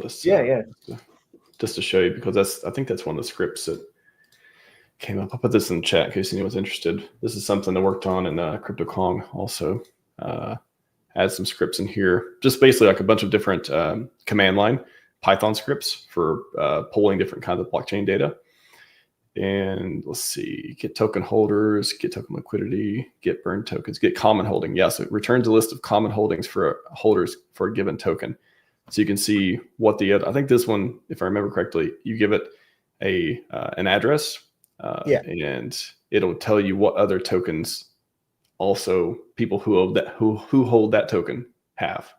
this. Yeah. Just to show you, because I think that's one of the scripts that came up. I'll put this in the chat in case anyone's interested. This is something I worked on in Crypto Kong also. Add some scripts in here, just basically like a bunch of different command line Python scripts for pulling different kinds of blockchain data. And let's see, get token holders, get token liquidity, get burn tokens, get common holding. Yes, it returns a list of common holdings for holders for a given token. So you can see what I think this one, if I remember correctly, you give it an address, and it'll tell you what other tokens also people who hold that token have.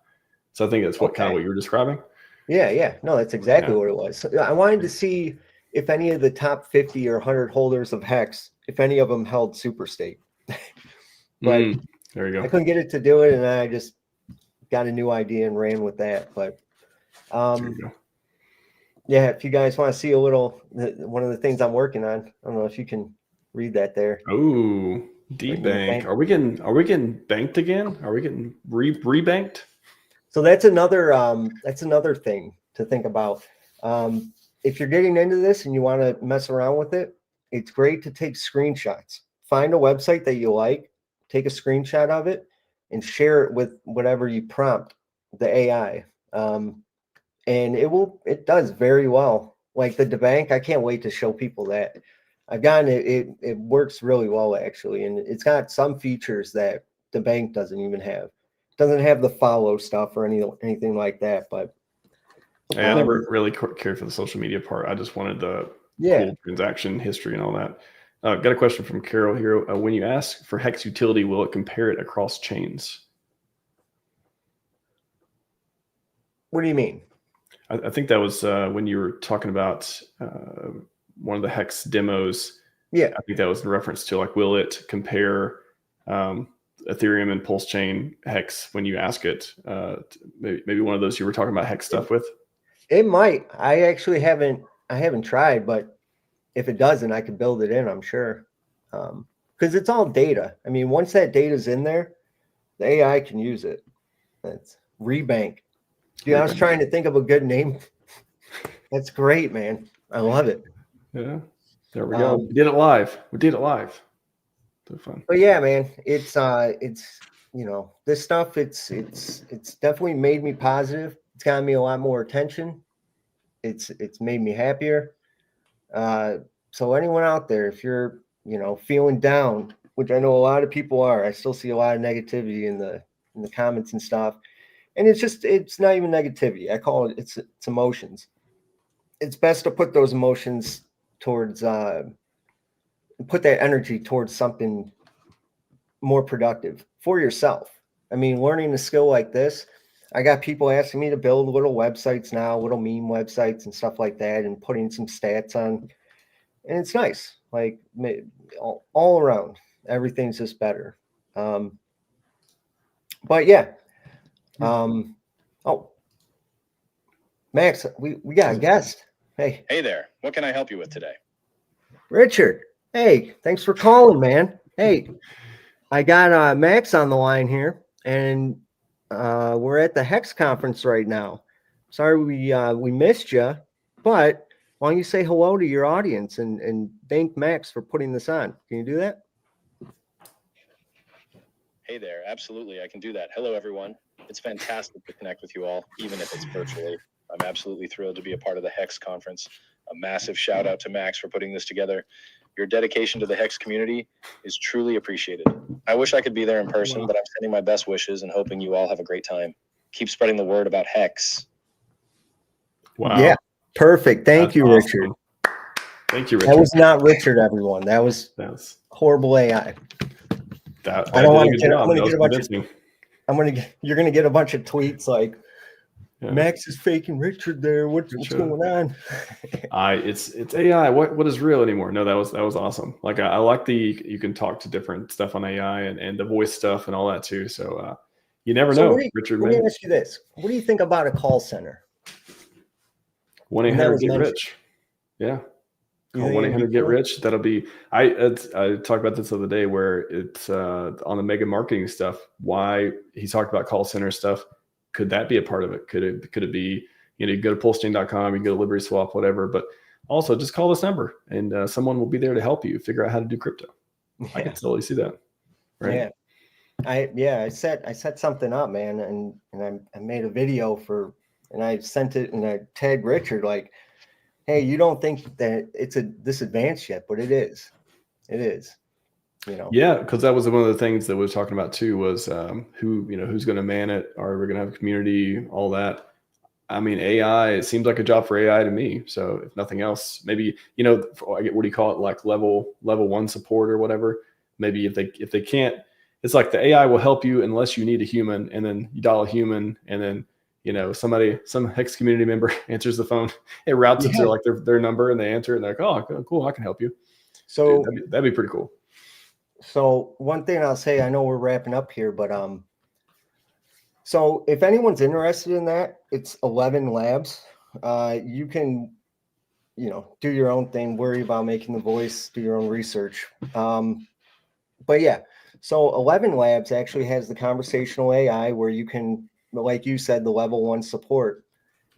So I think that's kind of what you were describing. Yeah. No, that's exactly what it was. So I wanted to see if any of the top 50 or 100 holders of HEX, if any of them held super state. But there you go. I couldn't get it to do it, and I just got a new idea and ran with that. But yeah, if you guys want to see a little, one of the things I'm working on, I don't know if you can read that there. Oh, debank. Are we getting banked again? Are we getting rebanked? So that's another thing to think about. If you're getting into this and you want to mess around with it, it's great to take screenshots. Find a website that you like, take a screenshot of it, and share it with whatever you prompt the AI. And it does very well. Like the debank, I can't wait to show people that. I've gotten it. It works really well actually, and it's got some features that the bank doesn't even have. It doesn't have the follow stuff or anything like that. But yeah, I never really cared for the social media part. I just wanted the cool transaction history and all that. Got a question from Carol here. When you ask for HEX utility, will it compare it across chains? What do you mean? I think that was when you were talking about one of the HEX demos. Yeah. I think that was in reference to like, will it compare Ethereum and PulseChain HEX when you ask it? Maybe one of those you were talking about HEX stuff with? It might. I actually haven't tried, but if it doesn't, I could build it in, I'm sure. Because it's all data. I mean, once that data's in there, the AI can use it. That's Rebank. Dude, I was trying to think of a good name. That's great, man. I love it. Yeah. There we go. We did it live. So fun. But yeah, man, it's this stuff, it's definitely made me positive. It's gotten me a lot more attention. It's made me happier. So anyone out there, if you're, feeling down, which I know a lot of people are, I still see a lot of negativity in the comments and stuff. And it's not even negativity. I call it, it's emotions. It's best to put those emotions towards, put that energy towards something more productive for yourself. I mean, learning a skill like this, I got people asking me to build little websites now, little meme websites and stuff like that, and putting some stats on. And it's nice. Like all around, everything's just better. But yeah. Max, we got a guest. Hey there. What can I help you with today? Richard. Hey, thanks for calling, man. Hey, I got Max on the line here, and we're at the HEX conference right now. Sorry we missed you, but why don't you say hello to your audience and thank Max for putting this on? Can you do that? Hey there. Absolutely. I can do that. Hello, everyone. It's fantastic to connect with you all, even if it's virtually. I'm absolutely thrilled to be a part of the HEX conference. A massive shout out to Max for putting this together. Your dedication to the HEX community is truly appreciated. I wish I could be there in person, but I'm sending my best wishes and hoping you all have a great time. Keep spreading the word about HEX. Wow. Yeah, perfect. Thank you, awesome. Richard. Thank you, Richard. That was not Richard, everyone. That was horrible AI. I don't want to get. I'm going to get a bunch of. You're going to get a bunch of tweets like, Max is faking Richard there. What's going on? It's AI. What is real anymore? No, that was awesome. Like I like you can talk to different stuff on AI and the voice stuff and all that too. So you never know, Richard. Let me ask you this: what do you think about a call center? 1-800 get rich. Yeah. Call 1-800 get rich. That'll be. I talked about this the other day where it's on the mega marketing stuff. Why he talked about call center stuff. Could that be a part of it? Could it be you go to PulseChain.com, you go to Liberty Swap, whatever. But also just call this number and someone will be there to help you figure out how to do crypto. Yeah. I can totally see that. Right? Yeah. I set something up, man, and I made a video and I sent it and I tagged Richard like, hey, you don't think that it's this advanced yet, but it is. It is. Yeah, because that was one of the things that we were talking about too, was who's going to man it? Are we going to have a community? All that. I mean, AI, it seems like a job for AI to me. So if nothing else, maybe, what do you call it? Like level 1 support or whatever. Maybe if they can't, it's like the AI will help you unless you need a human, and then you dial a human, and then, some HEX community member answers the phone. It routes it to like their number, and they answer it, and they're like, oh, cool, I can help you. So dude, that'd be pretty cool. So one thing I'll say, I know we're wrapping up here, but so if anyone's interested in that, it's 11 labs. You can, do your own thing, worry about making the voice, do your own research. But yeah, so 11 labs actually has the conversational AI where you can, like you said, the level 1 support.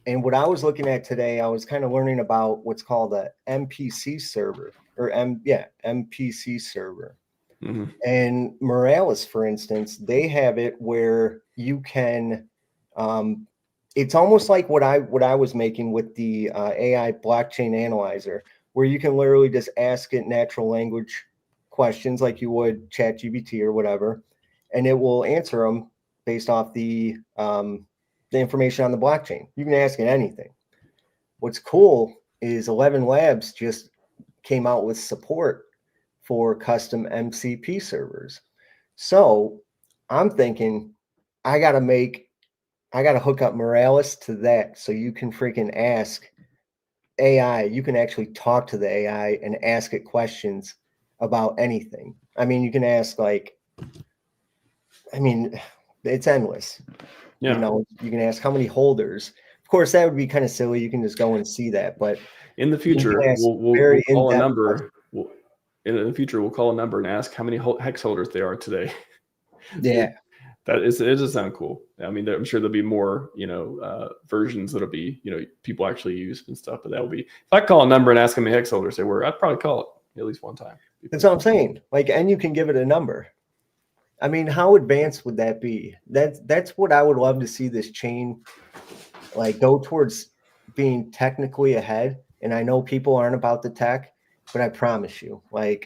And what I was looking at today, I was kind of learning about what's called a MPC server MPC server. Mm-hmm. And Morales, for instance, they have it where you can, it's almost like what I was making with the AI blockchain analyzer, where you can literally just ask it natural language questions like you would ChatGPT or whatever, and it will answer them based off the information on the blockchain. You can ask it anything. What's cool is 11 Labs just came out with support for custom MCP servers. So I'm thinking I got to hook up Morales to that, so you can freaking ask AI. You can actually talk to the AI and ask it questions about anything. I mean, you can ask it's endless. Yeah. You can ask how many holders. Of course, that would be kind of silly. You can just go and see that. But in the future, we'll call a number. In the future, we'll call a number and ask how many HEX holders there are today. Yeah. It does sound cool. I mean, I'm sure there'll be more, versions that'll be, people actually use and stuff. But that will be, if I call a number and ask how many HEX holders there were, I'd probably call it at least one time. That's what I'm saying. And you can give it a number. I mean, how advanced would that be? That's what I would love to see this chain go towards being technically ahead. And I know people aren't about the tech, but I promise you, I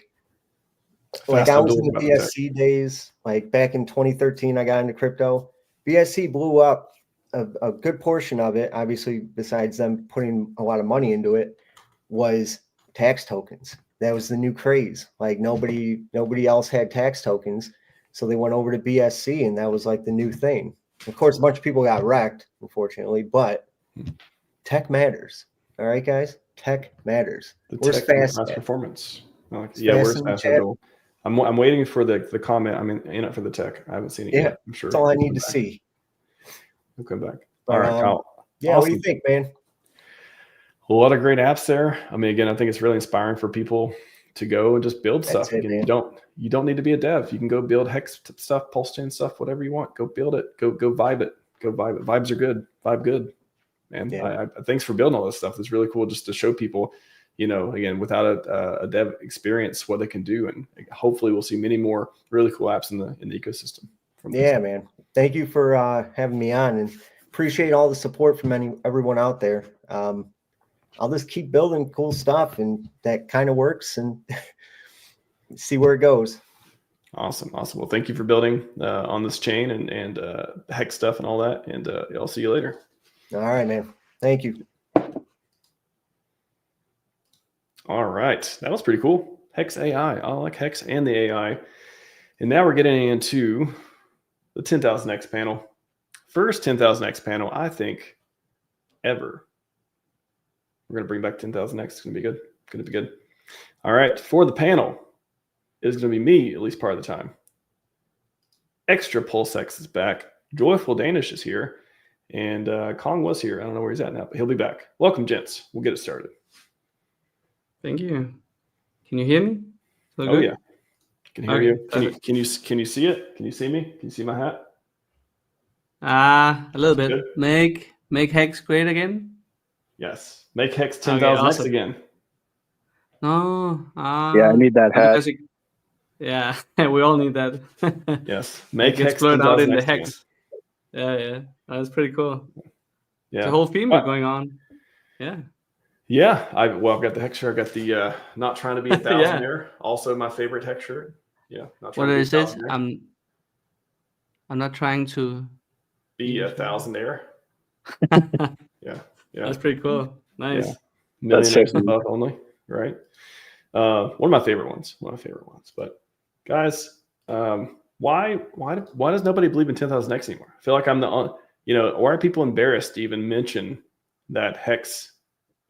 was in the BSC days, back in 2013, I got into crypto. BSC blew up a good portion of it. Obviously, besides them putting a lot of money into it, was tax tokens. That was the new craze. Nobody else had tax tokens. So they went over to BSC, and that was the new thing. Of course, a bunch of people got wrecked, unfortunately, but tech matters. All right, guys? Tech matters. Where's fast performance? Where's fast? I'm waiting for the comment. I'm in it for the tech. I haven't seen it yet. I'm sure. That's all I need to see. We'll come back. All right, Kyle. Yeah, awesome. What do you think, man? A lot of great apps there. I mean, again, I think it's really inspiring for people to go and just build stuff. Again, you don't need to be a dev. You can go build HEX stuff, PulseChain stuff, whatever you want. Go build it. Go vibe it. Go vibe it. Vibes are good. Vibe good. Man, yeah. Thanks for building all this stuff. It's really cool just to show people, again, without a dev experience, what they can do. And hopefully we'll see many more really cool apps in the ecosystem. Man. Thank you for having me on, and appreciate all the support from everyone out there. I'll just keep building cool stuff, and that kind of works, and see where it goes. Awesome. Well, thank you for building on this chain and HEX stuff and all that. And I'll see you later. All right, man. Thank you. All right. That was pretty cool. HEX AI. I like HEX and the AI. And now we're getting into the 10,000X panel. First 10,000X panel, I think, ever. We're going to bring back 10,000X. It's going to be good. All right. For the panel, it's going to be me, at least part of the time. Extra PulseX is back. Joyful Danish is here. And Kong was here. I don't know where he's at now, but he'll be back. Welcome, gents. We'll get it started. Thank you. Can you hear me? Oh, yeah. Can hear you. Can you see it? Can you see me? Can you see my hat? A little bit. Good. Meg, Make HEX great again? Yes. Make HEX Okay, 10,000x awesome. again. No. Yeah, I need that hat. Because yeah, we all need that. Yes. It Make gets HEX blurred out in the 10,000x again. HEX. Yeah. That's pretty cool. Yeah. The whole theme Well, going on. Yeah. Yeah. I've got the HEX shirt. I got the not trying to be a thousandaire. Also my favorite HEX shirt. Yeah. Not trying What to be is a this? thousandaire. I'm not trying to Be a thousandaire. Yeah. That's pretty cool. Nice. Yeah. That's Million X so above only, right? One of my favorite ones. But guys, why does nobody believe in 10,000x anymore? I feel like I'm the why are people embarrassed to even mention that HEX,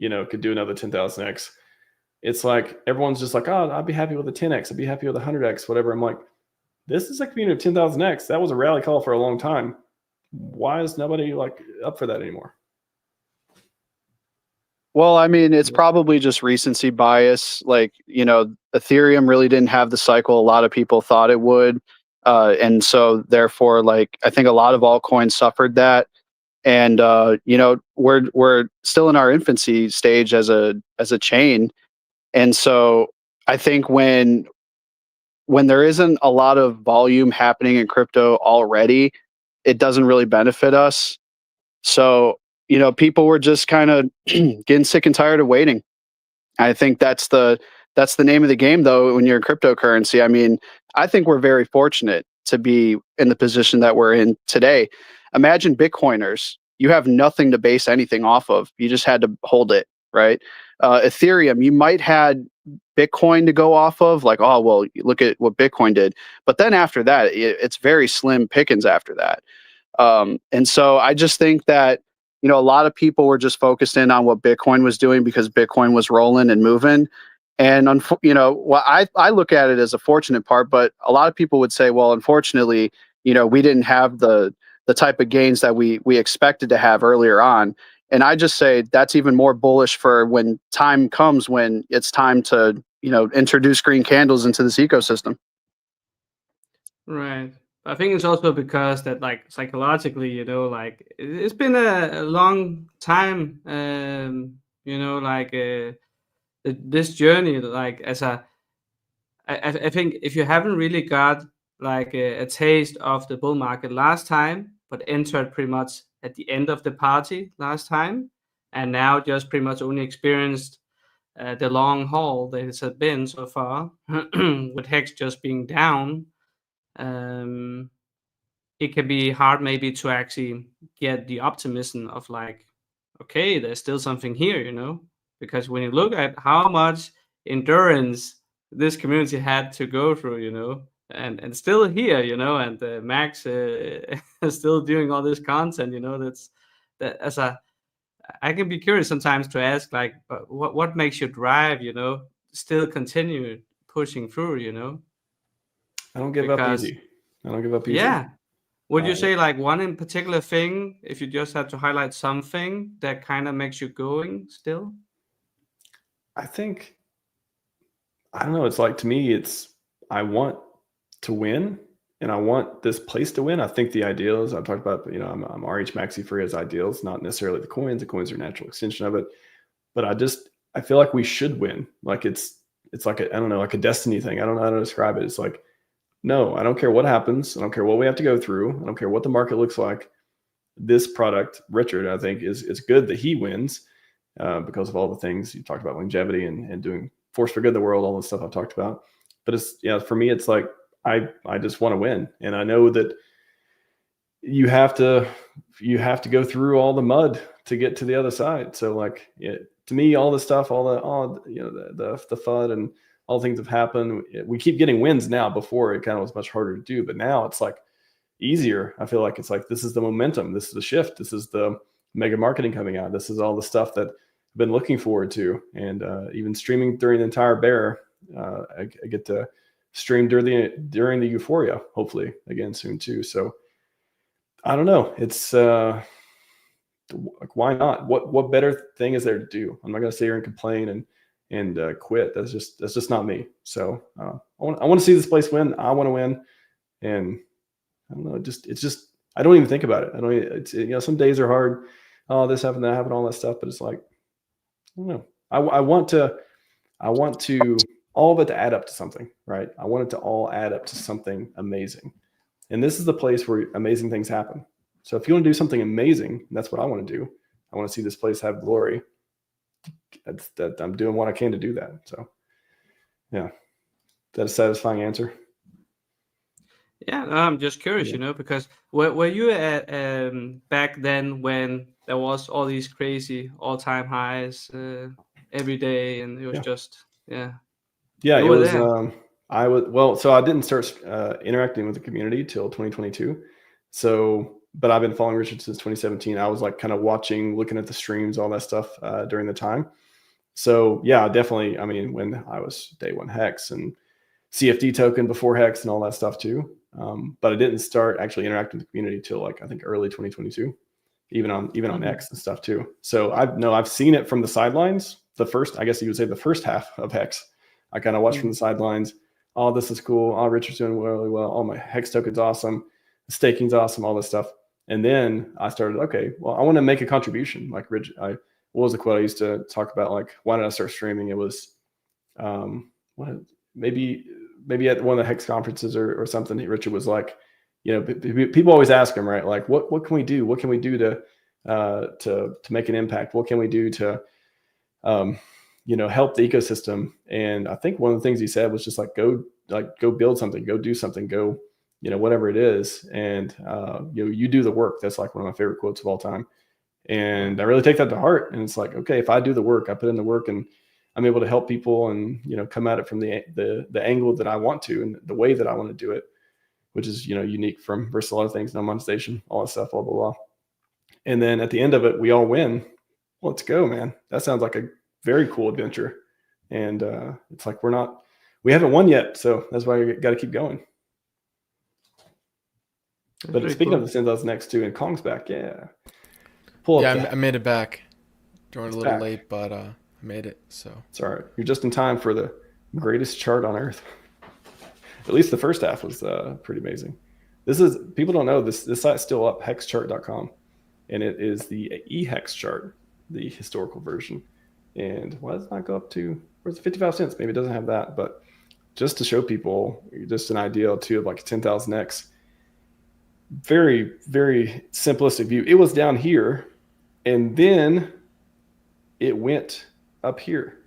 could do another 10,000x? It's like everyone's just like, oh, I'd be happy with a 10x, I'd be happy with a 100x, whatever. I'm like, this is a community of 10,000x. That was a rally call for a long time. Why is nobody like up for that anymore? Well, I mean, it's probably just recency bias. Like, Ethereum really didn't have the cycle a lot of people thought it would. And so therefore, like, I think a lot of altcoins suffered that. And, we're still in our infancy stage as a chain. And so I think when there isn't a lot of volume happening in crypto already, it doesn't really benefit us. So, people were just kind of getting sick and tired of waiting. I think that's the name of the game, though, when you're in cryptocurrency. I mean, I think we're very fortunate to be in the position that we're in today. Imagine Bitcoiners. You have nothing to base anything off of. You just had to hold it, right? Ethereum, you might had Bitcoin to go off of, like, oh, well, look at what Bitcoin did. But then after that, it's very slim pickings after that. And so I just think that, a lot of people were just focused in on what Bitcoin was doing because Bitcoin was rolling and moving. And, well, I look at it as a fortunate part, but a lot of people would say, well, unfortunately, we didn't have the type of gains that we expected to have earlier on. And I just say that's even more bullish for when time comes, when it's time to, introduce green candles into this ecosystem. Right. I think it's also because that, like, psychologically, like, it's been a long time, this journey, like, I think if you haven't really got like a taste of the bull market last time, but entered pretty much at the end of the party last time, and now just pretty much only experienced the long haul that it's been so far, with HEX just being down, it can be hard maybe to actually get the optimism of like, okay, there's still something here, because when you look at how much endurance this community had to go through, and still here, and Max is still doing all this content, I can be curious sometimes to ask, like, what makes you drive, still continue pushing through. I don't give up Because easy. I don't give up easy. yeah, would you say like one in particular thing, if you just had to highlight something that kind of makes you going still? I think, I don't know. It's like, to me, I want to win and I want this place to win. I think the ideals I've talked about, I'm RH Maxi Free as ideals, not necessarily the coins. The coins are a natural extension of it. But I feel like we should win. Like it's like I don't know, like a destiny thing. I don't know how to describe it. It's like, no, I don't care what happens. I don't care what we have to go through. I don't care what the market looks like. This product, Richard, I think it's good that he wins because of all the things you talked about, longevity and doing force for good in the world, all the stuff I've talked about. But for me, it's like, I just want to win. And I know that you have to go through all the mud to get to the other side. So like, to me, all the stuff, the FUD and all the things have happened. We keep getting wins now. Before it kind of was much harder to do, but now it's like easier. I feel like it's like, this is the momentum. This is the shift. This is the mega marketing coming out. This is all the stuff that I've been looking forward to. And even streaming during the entire bear, I get to stream during the euphoria, hopefully again soon too. So I don't know. It's like, why not? What better thing is there to do? I'm not going to sit here and complain and quit. That's just not me. So I want to see this place win. I want to win. And I don't know. It's just I don't even think about it. I don't. Some days are hard. oh, this happened, that happened, all that stuff. But it's like, I don't know. I want to all of it to add up to something, right? I want it to all add up to something amazing. And this is the place where amazing things happen. So if you want to do something amazing, that's what I want to do. I want to see this place have glory. That I'm doing what I can to do that. So, yeah, that a satisfying answer? Yeah, no, I'm just curious, because were you at back then when there was all these crazy all-time highs every day, and it was just Yeah, you it were was. there. I was so I didn't start interacting with the community till 2022. So, but I've been following Richard since 2017. I was like kind of watching, looking at the streams, all that stuff during the time. So yeah, definitely. I mean, when I was day one HEX and CFD token before HEX and all that stuff too. But I didn't start actually interacting with the community till like I think early 2022, even on X and stuff too. So I've seen it from the sidelines. The first, I guess you would say, the first half of HEX, I kind of watched from the sidelines. Oh, this is cool. Oh, Richard's doing really well. Oh, my HEX token's awesome. The staking's awesome. All this stuff. And then I started, okay, well, I want to make a contribution. Like Rich, what was the quote I used to talk about? Like, why did I start streaming? It was, maybe at one of the HEX conferences or something. Richard was like, people always ask him, right? Like, what can we do? What can we do to make an impact? What can we do to, help the ecosystem? And I think one of the things he said was just like, go build something, go do something, go, whatever it is. And, you do the work. That's like one of my favorite quotes of all time. And I really take that to heart. And it's like, okay, if I do the work, I put in the work, and I'm able to help people and, come at it from the angle that I want to and the way that I want to do it, which is, unique versus a lot of things, no monetization, all that stuff, blah, blah, blah. And then at the end of it, we all win. Let's go, man. That sounds like a very cool adventure. And it's like, we haven't won yet. So that's why we got to keep going. But speaking of the Senza's next too, and Kong's back. Yeah. I made it back. Joined a little late, but I made it. So it's all right. You're just in time for the greatest chart on earth. At least the first half was pretty amazing. People don't know this site's still up, hexchart.com. And it is the EHEX chart, the historical version. And why does it not go up to, where's the 55 cents? Maybe it doesn't have that, but just to show people just an idea too of like 10,000x. Very, very simplistic view. It was down here, and then it went up here.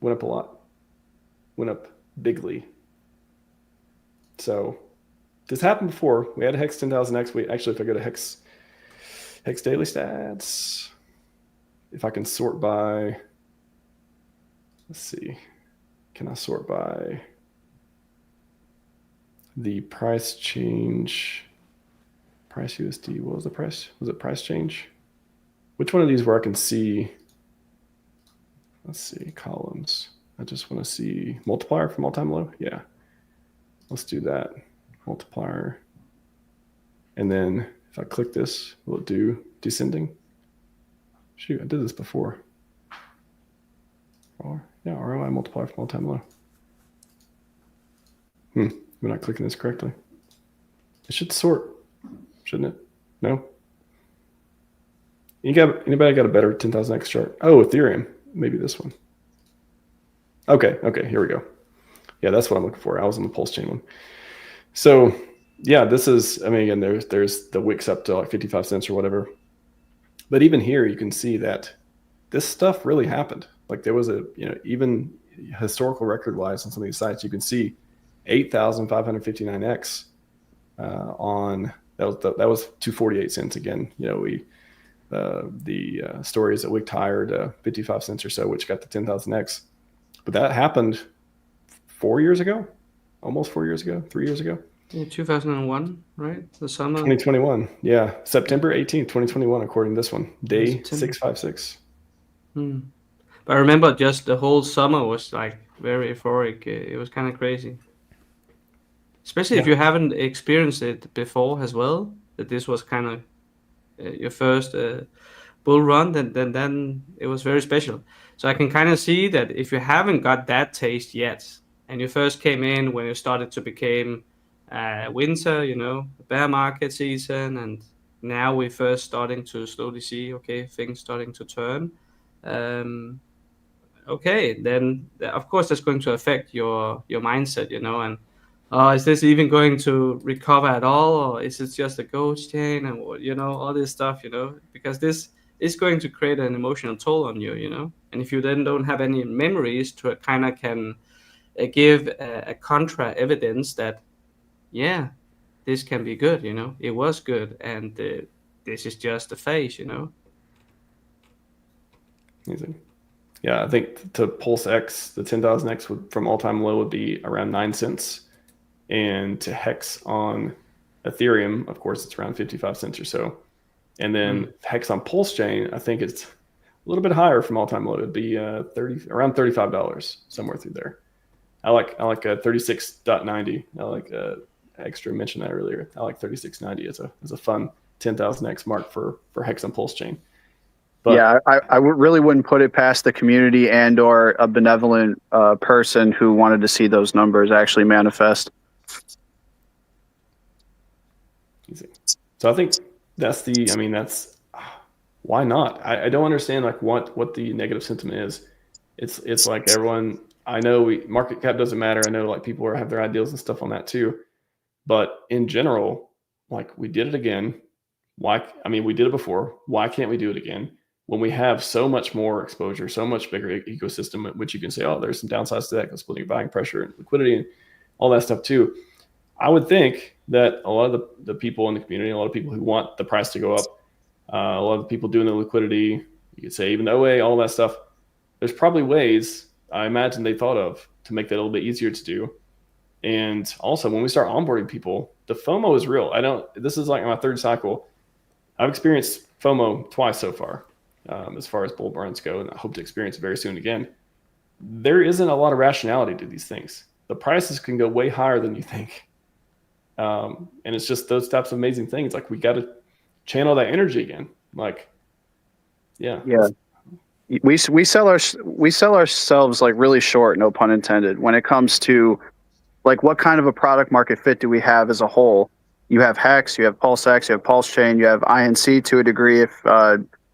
Went up a lot. Went up bigly. So this happened before. We had a HEX 10,000x. If I go to HEX daily stats, if I can sort by, let's see, can I sort by the price change, price USD? What was the price? Was it price change? Which one of these where I can see, let's see, columns. I just want to see multiplier from all-time low. Yeah, let's do that. Multiplier. And then if I click this, will it do descending? Shoot, I did this before. ROI multiplier from all-time low. We're not clicking this correctly. It should sort, shouldn't it? No? Anybody got a better 10,000x chart? Oh, Ethereum. Maybe this one. Okay, here we go. Yeah, that's what I'm looking for. I was on the PulseChain one. So yeah, this is, I mean, again, there's the wicks up to like 55 cents or whatever. But even here, you can see that this stuff really happened. Like there was even historical record wise on some of these sites, you can see 8,559x on that was 248 cents again. The stories that wicked higher to 55 cents or so, which got to 10,000x. But that happened 4 years ago, almost 4 years ago, 3 years ago. Yeah, 2001, right? The summer. 2021. Yeah, September 18th, 2021, according to this one. Day 656. But I remember just the whole summer was like very euphoric. It was kind of crazy. Especially if you haven't experienced it before as well, that this was kind of your first bull run, then it was very special. So I can kind of see that if you haven't got that taste yet, and you first came in when it started to become winter, bear market season, and now we're first starting to slowly see, okay, things starting to turn. Okay, then of course that's going to affect your mindset, and is this even going to recover at all, or is it just a ghost chain, and all this stuff, because this is going to create an emotional toll on you, and if you then don't have any memories to kind of can give a contra evidence that, yeah, this can be good, it was good, and this is just a phase, Amazing. Yeah, I think to PulseX, the 10,000X from all-time low would be around 9 cents. And to HEX on Ethereum, of course, it's around 55 cents or so. And then HEX on PulseChain, I think it's a little bit higher from all-time low. It'd be around $35, somewhere through there. I like 36.90. I like Extra mentioned that earlier. I like 36.90 as a fun 10,000X mark for HEX on PulseChain. But yeah, I really wouldn't put it past the community and or a benevolent person who wanted to see those numbers actually manifest. So I think that's why not? I don't understand like what the negative sentiment is. It's like everyone, I know market cap doesn't matter. I know like people have their ideals and stuff on that too. But in general, like we did it again. We did it before. Why can't we do it again? When we have so much more exposure, so much bigger ecosystem, which you can say, oh, there's some downsides to that because splitting buying pressure and liquidity and all that stuff too. I would think that a lot of the people in the community, a lot of people who want the price to go up, a lot of the people doing the liquidity, you could say even the OA, all that stuff, there's probably ways I imagine they thought of to make that a little bit easier to do. And also when we start onboarding people, the FOMO is real. This is like my third cycle. I've experienced FOMO twice so far. As far as bull runs go, and I hope to experience it very soon again. There isn't a lot of rationality to these things. The prices can go way higher than you think. And it's just those types of amazing things. Like we got to channel that energy again. Like, yeah. We sell ourselves like really short, no pun intended, when it comes to like what kind of a product market fit do we have as a whole. You have HEX, you have PulseX, you have PulseChain, you have INC to a degree if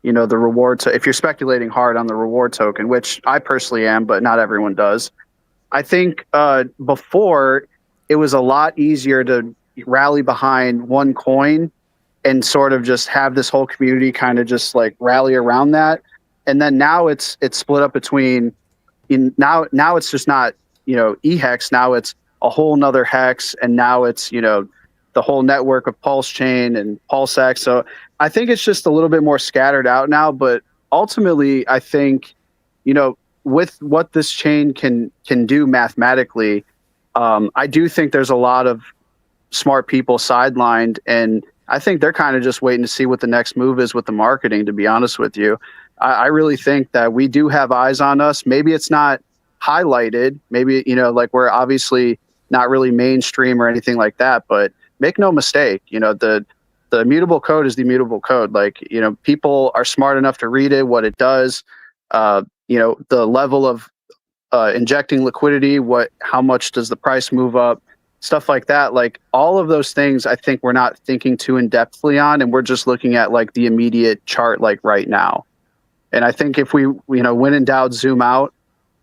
the reward. So if you're speculating hard on the reward token, which I personally am, but not everyone does. I think before it was a lot easier to rally behind one coin and sort of just have this whole community kind of just like rally around that. And then now it's split up between now it's just not, EHEX. Now it's a whole nother HEX. And now it's, the whole network of PulseChain and PulseX. So I think it's just a little bit more scattered out now, but ultimately I think, with what this chain can do mathematically, I do think there's a lot of smart people sidelined, and I think they're kind of just waiting to see what the next move is with the marketing, to be honest with you. I really think that we do have eyes on us. Maybe it's not highlighted. Maybe, like we're obviously not really mainstream or anything like that, but make no mistake, the immutable code is the immutable code. Like, people are smart enough to read it, what it does, the level of injecting liquidity, how much does the price move up, stuff like that. Like all of those things, I think we're not thinking too in-depthly on, and we're just looking at like the immediate chart, like right now. And I think if we, when in doubt, zoom out,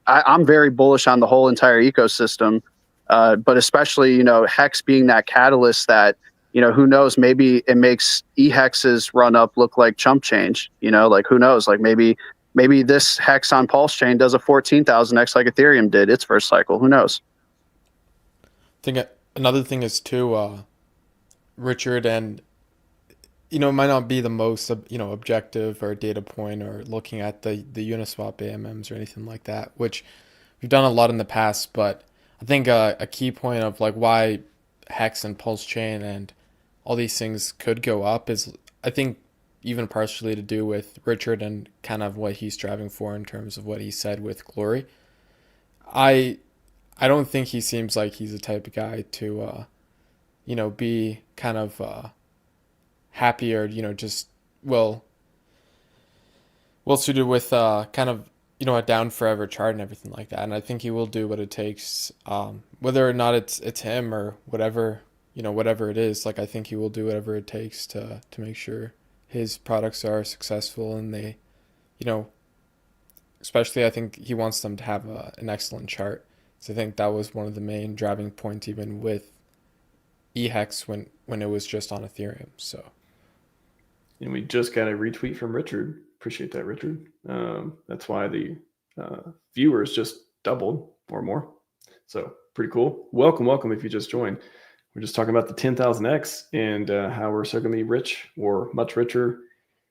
I'm very bullish on the whole entire ecosystem. But especially, HEX being that catalyst that, who knows, maybe it makes EHEX's run up look like chump change, like who knows, like maybe this HEX on PulseChain does a 14,000X like Ethereum did its first cycle. Who knows? I think another thing is too, Richard, and, it might not be the most, objective or data point or looking at the Uniswap AMMs or anything like that, which we've done a lot in the past, but I think a key point of like why HEX and PulseChain and all these things could go up is, I think, even partially to do with Richard and kind of what he's striving for in terms of what he said with Glory. I don't think he seems like he's the type of guy to, be kind of happy or, just well suited with kind of, a down forever chart and everything like that. And I think he will do what it takes, whether or not it's him or whatever whatever it is, like I think he will do whatever it takes to make sure his products are successful, and they, especially I think he wants them to have an excellent chart. So I think that was one of the main driving points even with HEX when it was just on Ethereum. So, and we just got a retweet from Richard. Appreciate that, Richard. That's why the viewers just doubled or more. So pretty cool. Welcome if you just joined. We're just talking about the 10,000x and how we're so going to be rich or much richer,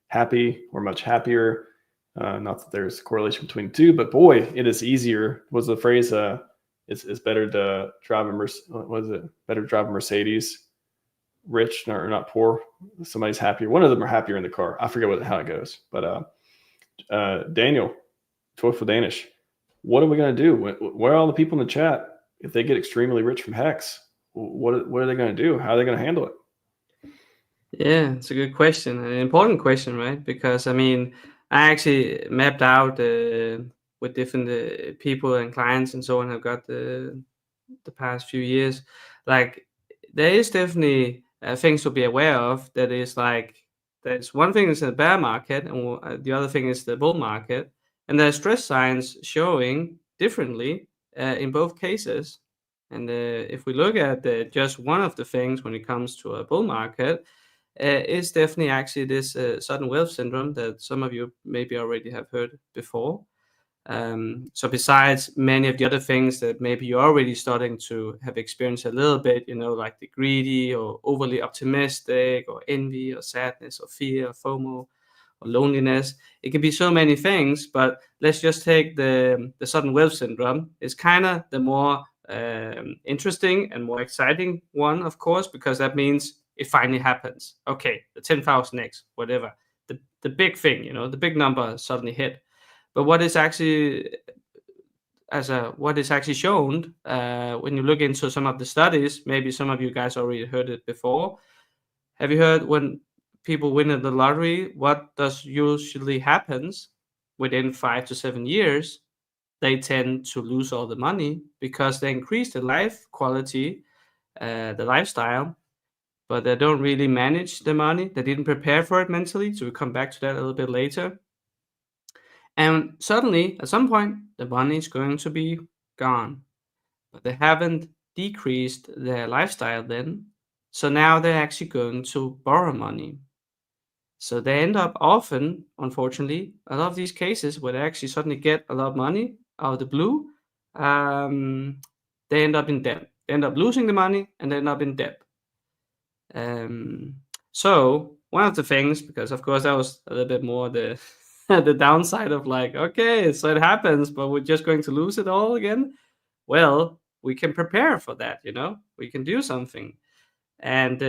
happy or much happier. Not that there's a correlation between the two, but boy, it is easier. Was the phrase? It's better to drive better to drive a Mercedes, rich or not poor. Somebody's happier. One of them are happier in the car. I forget how it goes. But Daniel, Joyful Danish, what are we going to do? Where are all the people in the chat if they get extremely rich from HEX? What are they going to do? How are they going to handle it? Yeah, it's a good question, an important question, right? Because I mean, I actually mapped out with different people and clients and so on. I've got the past few years. Like, there is definitely things to be aware of. That is like, there's one thing is the bear market, and the other thing is the bull market, and there's stress signs showing differently in both cases. And if we look at just one of the things when it comes to a bull market, is definitely actually this sudden wealth syndrome that some of you maybe already have heard before. So besides many of the other things that maybe you're already starting to have experienced a little bit, like the greedy or overly optimistic or envy or sadness or fear or FOMO or loneliness, it can be so many things. But let's just take the sudden wealth syndrome. It's kind of the more interesting and more exciting one, of course, because that means it finally happens. Okay, the 10,000x, whatever, the big thing, the big number suddenly hit. But what is actually shown when you look into some of the studies, maybe some of you guys already heard it before. Have you heard when people win the lottery, what does usually happens within 5 to 7 years? They tend to lose all the money because they increase the life quality, the lifestyle, but they don't really manage the money. They didn't prepare for it mentally. So we'll come back to that a little bit later. And suddenly, at some point, the money is going to be gone. But they haven't decreased their lifestyle then. So now they're actually going to borrow money. So they end up often, unfortunately, a lot of these cases where they actually suddenly get a lot of money out of the blue, they end up in debt. They end up losing the money and they end up in debt. So one of the things, because of course that was a little bit more the the downside of like, okay, so it happens, but we're just going to lose it all again. Well, we can prepare for that, we can do something. And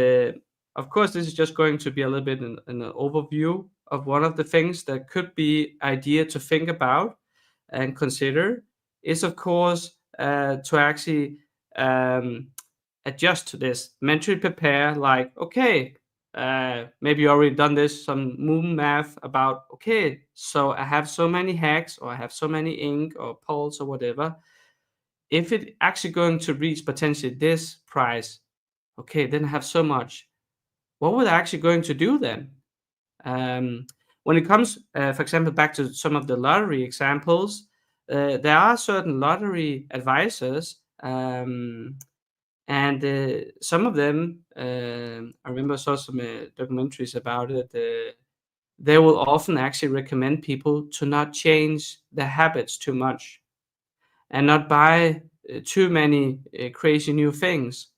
of course, this is just going to be a little bit in an overview of one of the things that could be idea to think about and consider is, of course, to actually adjust to this, mentally prepare, like, okay, maybe you already done this, some moon math about, okay, so I have so many HEX or I have so many ink or pulse or whatever. If it actually going to reach potentially this price, okay, then I have so much. What would I actually going to do then? When it comes, for example, back to some of the lottery examples, there are certain lottery advisors, and some of them, I remember I saw some documentaries about it. They will often actually recommend people to not change their habits too much and not buy too many crazy new things.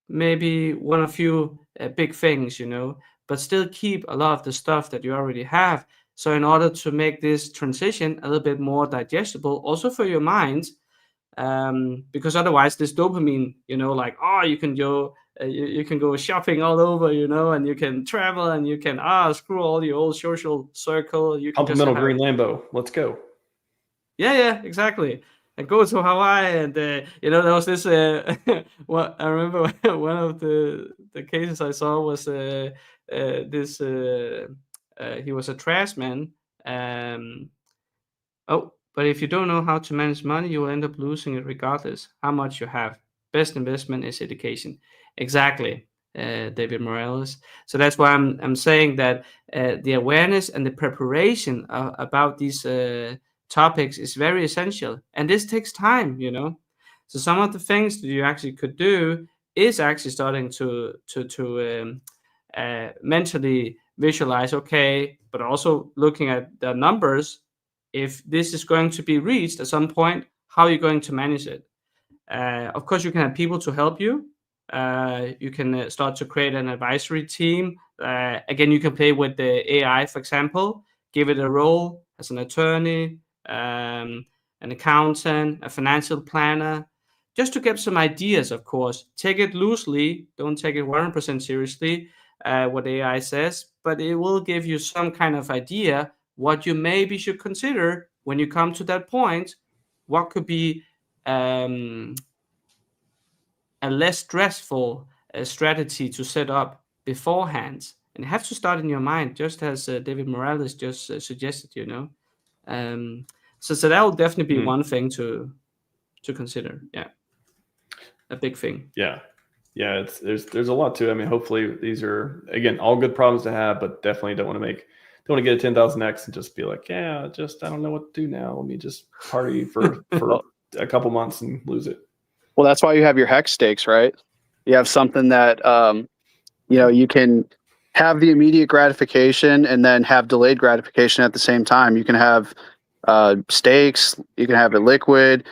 Maybe one or few big things, but still keep a lot of the stuff that you already have. So in order to make this transition a little bit more digestible, also for your mind, because otherwise this dopamine, like, oh, you can go you can go shopping all over, and you can travel and you can screw all your old social circle. You can Complemental green Lambo. Let's go. Yeah, exactly. And go to Hawaii, and there was this. What I remember, one of the cases I saw was this. He was a trash man. But if you don't know how to manage money, you will end up losing it regardless how much you have. Best investment is education. Exactly. David Morales. So that's why I'm saying that the awareness and the preparation about these topics is very essential, and this takes time, you know. So some of the things that you actually could do is actually starting to mentally visualize, okay, but also looking at the numbers. If this is going to be reached at some point, how are you going to manage it? Of course, you can have people to help you. You can start to create an advisory team. Again, you can play with the AI, for example, give it a role as an attorney, an accountant, a financial planner, just to get some ideas, of course. Take it loosely, don't take it 100% seriously, what AI says, but it will give you some kind of idea what you maybe should consider when you come to that point. What could be a less stressful strategy to set up beforehand, and you have to start in your mind, just as David Morales just suggested, you know. So that will definitely be one thing to consider. Yeah, a big thing. Yeah, there's a lot to it. I mean, hopefully these are, again, all good problems to have, but definitely don't want to get a 10,000x and just be like, yeah, just I don't know what to do now. Let me just party for a couple months and lose it. Well, that's why you have your HEX stakes, right? You have something that you can have the immediate gratification and then have delayed gratification at the same time. You can have stakes, you can have it liquid,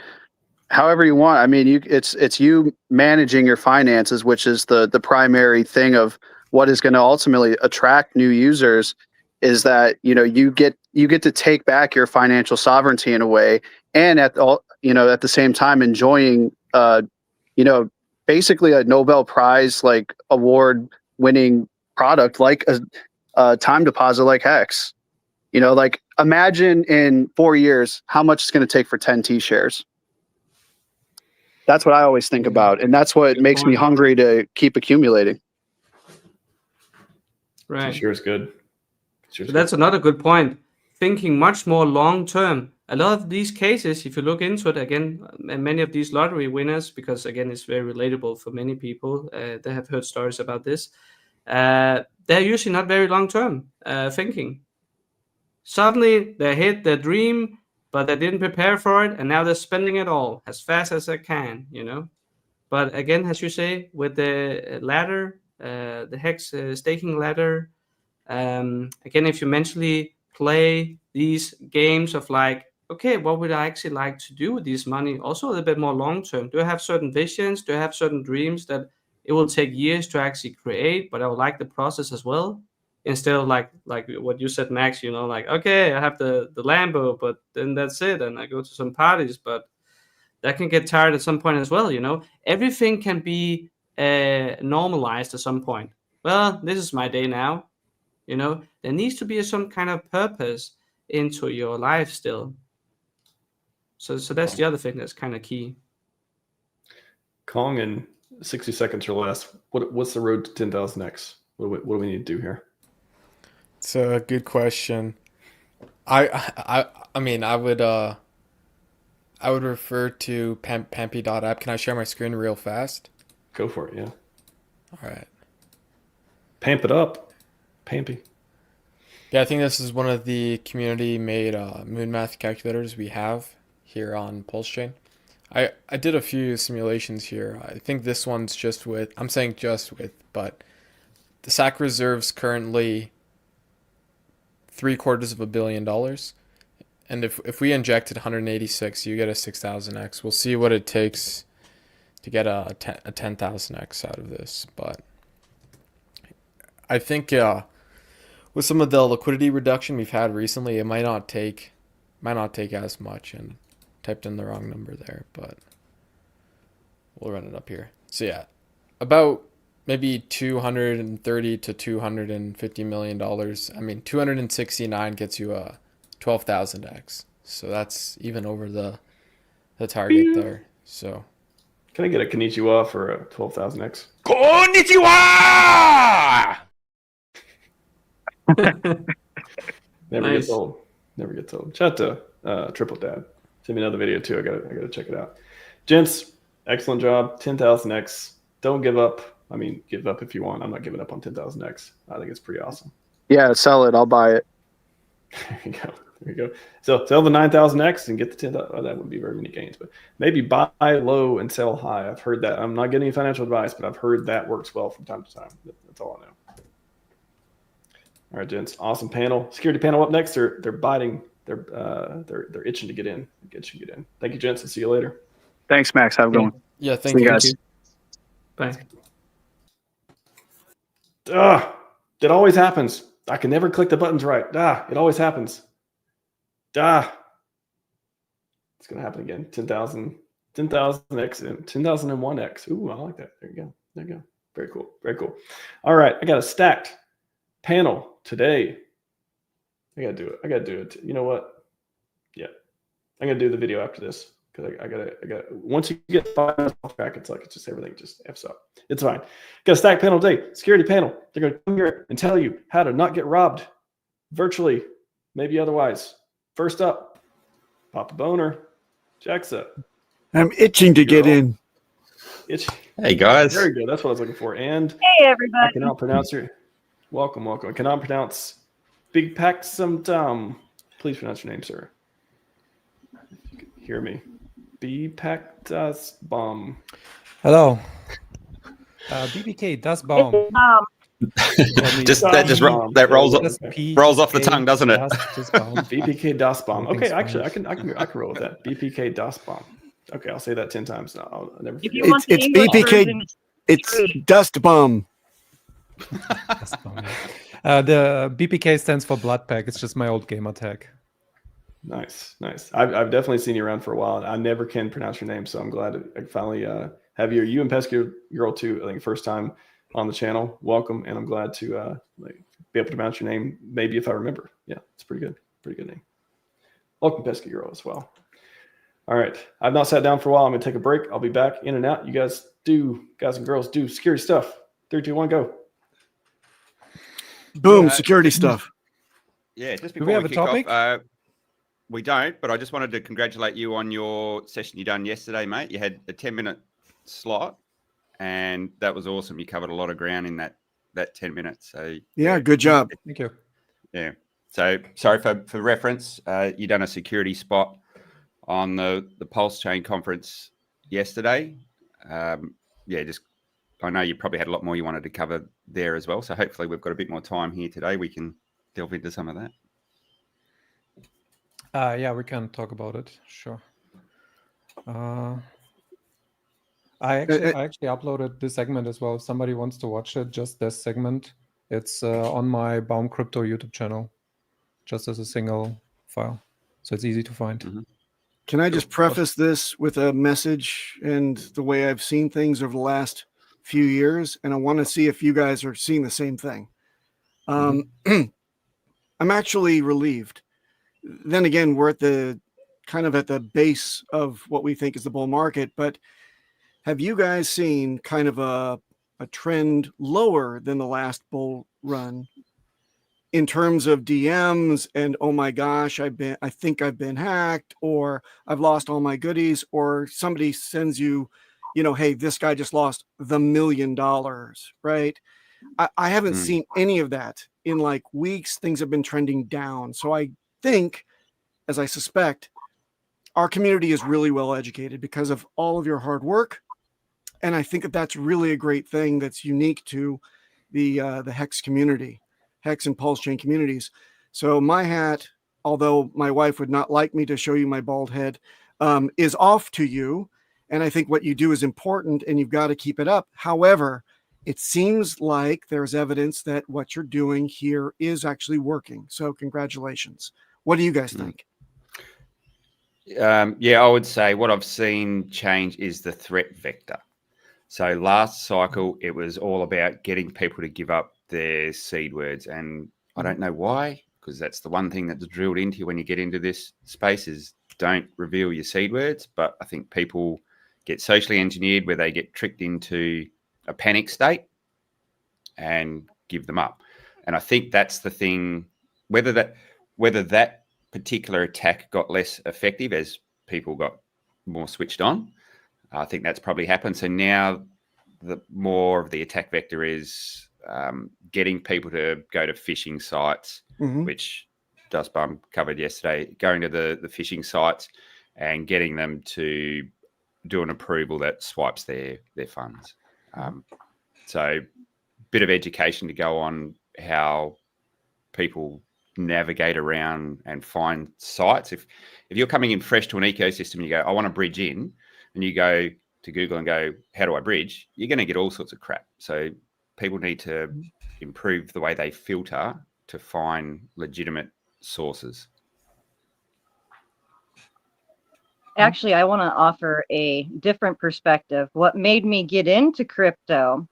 however you want. I mean, it's you managing your finances, which is the primary thing of what is going to ultimately attract new users. Is that you get to take back your financial sovereignty in a way, and at the same time enjoying basically a Nobel Prize like award winning product like a time deposit like HEX. Like imagine in 4 years how much it's going to take for 10 T shares. That's what I always think about, and that's what makes me hungry to keep accumulating. Right. T-share is good. So that's another good point. Thinking much more long term. A lot of these cases, if you look into it again, many of these lottery winners, because again, it's very relatable for many people. They have heard stories about this. They're usually not very long term thinking. Suddenly they hit their dream, but they didn't prepare for it, and now they're spending it all as fast as they can, you know. But again, as you say, with the ladder, the HEX staking ladder, again, if you mentally play these games of like, okay, what would I actually like to do with this money? Also a little bit more long term. Do I have certain visions? Do I have certain dreams that it will take years to actually create, but I would like the process as well? Instead of like what you said, Max, like, okay, I have the Lambo, but then that's it. And I go to some parties, but that can get tired at some point as well, Everything can be normalized at some point. Well, this is my day now. There needs to be some kind of purpose into your life still. So that's the other thing that's kind of key. Kong, in 60 seconds or less, what's the road to 10,000x? What do we need to do here? It's a good question. I mean, I would refer to pampy.app. Can I share my screen real fast? Go for it, yeah. All right. Pamp it up. Pampy. Yeah, I think this is one of the community-made moon math calculators we have here on PulseChain. I did a few simulations here. I think this one's I'm saying just with, but the SAC reserve's currently $750 million. And if we injected 186, you get a 6,000x. We'll see what it takes to get a 10,000x out of this. But I think with some of the liquidity reduction we've had recently, it might not take as much. And typed in the wrong number there, but we'll run it up here. So yeah, about maybe $230 to $250 million. I mean, 269 gets you a 12,000x. So that's even over the target there. So can I get a konnichiwa for a 12,000x? Konnichiwa! Never gets old. Never gets old. Shout out to Triple Dad. Send me another video too. I gotta check it out. Gents, excellent job. 10,000x. Don't give up. I mean, give up if you want. I'm not giving up on 10,000x. I think it's pretty awesome. Yeah, sell it. I'll buy it. There you go. There you go. So sell the 9,000x and get the 10,000. Oh, that would be very many gains, but maybe buy low and sell high. I've heard that. I'm not getting any financial advice, but I've heard that works well from time to time. That's all I know. All right, gents. Awesome panel. Security panel up next. They're biting. They're itching to get in. Thank you, gents. I'll see you later. Thanks, Max. Have a good one. Yeah, See you guys. Bye. It always happens. I can never click the buttons right. It always happens. It's gonna happen again. 10,000x and 10,001x. Ooh, I like that. There you go. Very cool. All right, I got a stacked panel today. I gotta do it. You know what? Yeah, I'm gonna do the video after this because I gotta. Once you get 5 minutes off track, it's just everything just f's up. It's fine. Got a stacked panel today. Security panel. They're gonna come here and tell you how to not get robbed, virtually, maybe otherwise. First up, Papa Boner, Jaxa. I'm itching to get in. Hey guys. Very good. That's what I was looking for. And hey everybody. I cannot pronounce your welcome. I cannot pronounce Big Pack some Tom. Please pronounce your name, sir. If you can hear me. B Pack Das Bomb. Hello. BPK Das Bomb. That rolls off the tongue, doesn't it? BPK Das Bomb. Okay, actually, I can roll with that. BPK Das Bomb. Okay, I'll say that 10 times now. I'll never forget. It's BPK. It's Dust Bomb. The BPK stands for Blood Pack. It's just my old gamer tag. Nice. I've definitely seen you around for a while. I never can pronounce your name, so I'm glad I finally have you and Pesky Girl too. I think first time on the channel. Welcome, and I'm glad to be able to pronounce your name. Maybe if I remember. Yeah, it's pretty good name. Welcome, Pesky Girl, as well. All right, I've not sat down for a while. I'm gonna take a break. I'll be back in and out. You guys and girls do security stuff. 3, 2, 1, go. Boom, security stuff. Yeah, just Do before we have a kick topic? off, we don't, but I just wanted to congratulate you on your session you done yesterday, mate. You had a 10-minute slot, and that was awesome. You covered a lot of ground in that 10 minutes. So yeah, good job. Thank you. Yeah. So sorry for reference. You done a security spot on the PulseChain conference yesterday. Just I know you probably had a lot more you wanted to cover there as well. So hopefully we've got a bit more time here today. We can delve into some of that. Yeah, we can talk about it. Sure. I actually uploaded this segment as well. If somebody wants to watch it, just this segment. It's on my Baum Crypto YouTube channel, just as a single file. So it's easy to find. Mm-hmm. Can I just preface this with a message and the way I've seen things over the last few years? And I want to see if you guys are seeing the same thing. I'm actually relieved. Then again, we're at the base of what we think is the bull market. But have you guys seen kind of a trend lower than the last bull run in terms of DMs and, oh my gosh, I think I've been hacked, or I've lost all my goodies, or somebody sends you, hey, this guy just lost $1 million, right? I haven't seen any of that in like weeks. Things have been trending down. So I think, as I suspect, our community is really well educated because of all of your hard work. And I think that that's really a great thing that's unique to the HEX community. HEX and PulseChain communities. So my hat, although my wife would not like me to show you my bald head, is off to you. And I think what you do is important and you've got to keep it up. However, it seems like there's evidence that what you're doing here is actually working. So congratulations. What do you guys think? I would say what I've seen change is the threat vector. So last cycle, it was all about getting people to give up their seed words. And I don't know why, because that's the one thing that's drilled into you when you get into this space is don't reveal your seed words. But I think people get socially engineered where they get tricked into a panic state and give them up. And I think that's the thing, whether that particular attack got less effective as people got more switched on, I think that's probably happened. So now the more of the attack vector is getting people to go to phishing sites, which Dust Bum covered yesterday, going to the phishing sites and getting them to do an approval that swipes their funds. So bit of education to go on how people navigate around and find sites. If you're coming in fresh to an ecosystem and you go, I want to bridge in, and you go to Google and go, how do I bridge? You're going to get all sorts of crap. So people need to improve the way they filter to find legitimate sources. Actually, I want to offer a different perspective. What made me get into crypto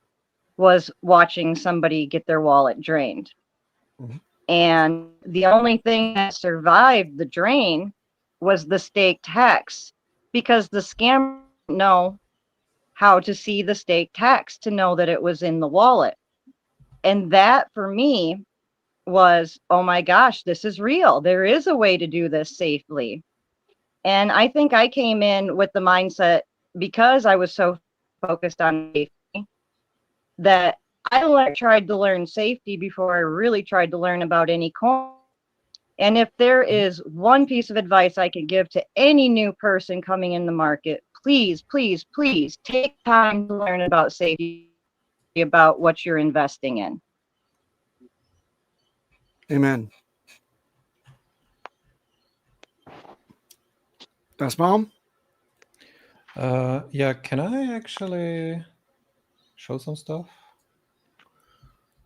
was watching somebody get their wallet drained. And the only thing that survived the drain was the staked HEX, because the scammer didn't know how to see the staked HEX to know that it was in the wallet. And that for me was, oh my gosh, this is real. There is a way to do this safely. And I think I came in with the mindset, because I was so focused on safety, that I tried to learn safety before I really tried to learn about any coin. And if there is one piece of advice I could give to any new person coming in the market, please, please, please take time to learn about safety, about what you're investing in. Amen. Das Bomb? Yeah, can I actually show some stuff?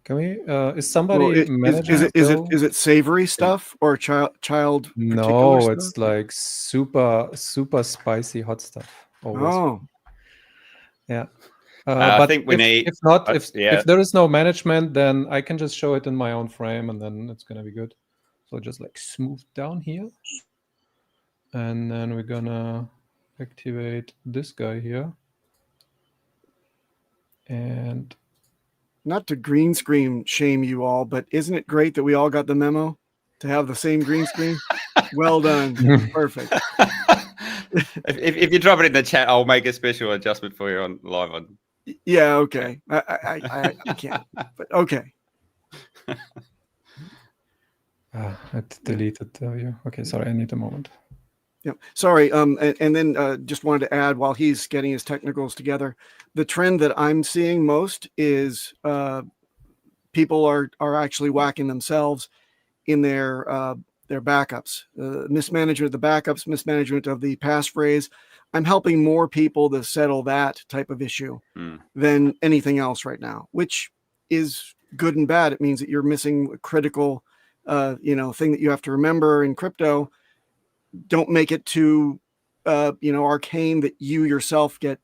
Can we? Is somebody managing? Is it savory stuff or child? No, stuff? it's like super spicy hot stuff. Always. Oh, yeah. I But think we need. If not, if there is no management, then I can just show it in my own frame, and then it's gonna be good. So just like smooth down here, and then we're gonna activate this guy here, and. not to green screen shame you all, but isn't it great that we all got the memo to have the same green screen? Well done. Perfect. If you drop it in the chat, I'll make a special adjustment for you on live on. Yeah, okay. I can't, but okay. I deleted the view. Okay, sorry, I need a moment. Yeah, sorry. And then just wanted to add, while he's getting his technicals together, the trend that I'm seeing most is people are actually whacking themselves in their backups, mismanagement of the backups, mismanagement of the passphrase. I'm helping more people to settle that type of issue than anything else right now, which is good and bad. It means that you're missing a critical, thing that you have to remember in crypto. Don't make it too, arcane that you yourself get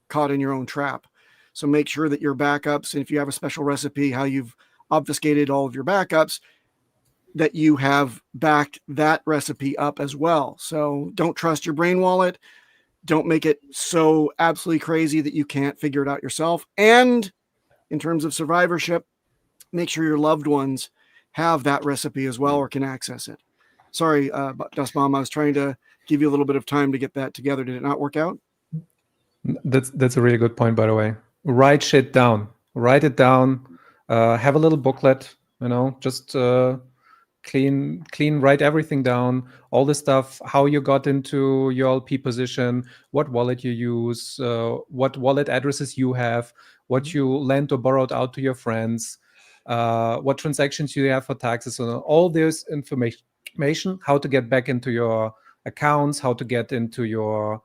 caught in your own trap. So make sure that your backups, and if you have a special recipe, how you've obfuscated all of your backups, that you have backed that recipe up as well. So don't trust your brain wallet. Don't make it so absolutely crazy that you can't figure it out yourself. And in terms of survivorship, make sure your loved ones have that recipe as well or can access it. Sorry, Dust Bomb, I was trying to give you a little bit of time to get that together. Did it not work out? That's a really good point, by the way. Write shit down. Write it down. Have a little booklet, just clean, write everything down, all the stuff, how you got into your LP position, what wallet you use, what wallet addresses you have, what you lent or borrowed out to your friends, what transactions you have for taxes, and all this information, how to get back into your accounts, how to get into your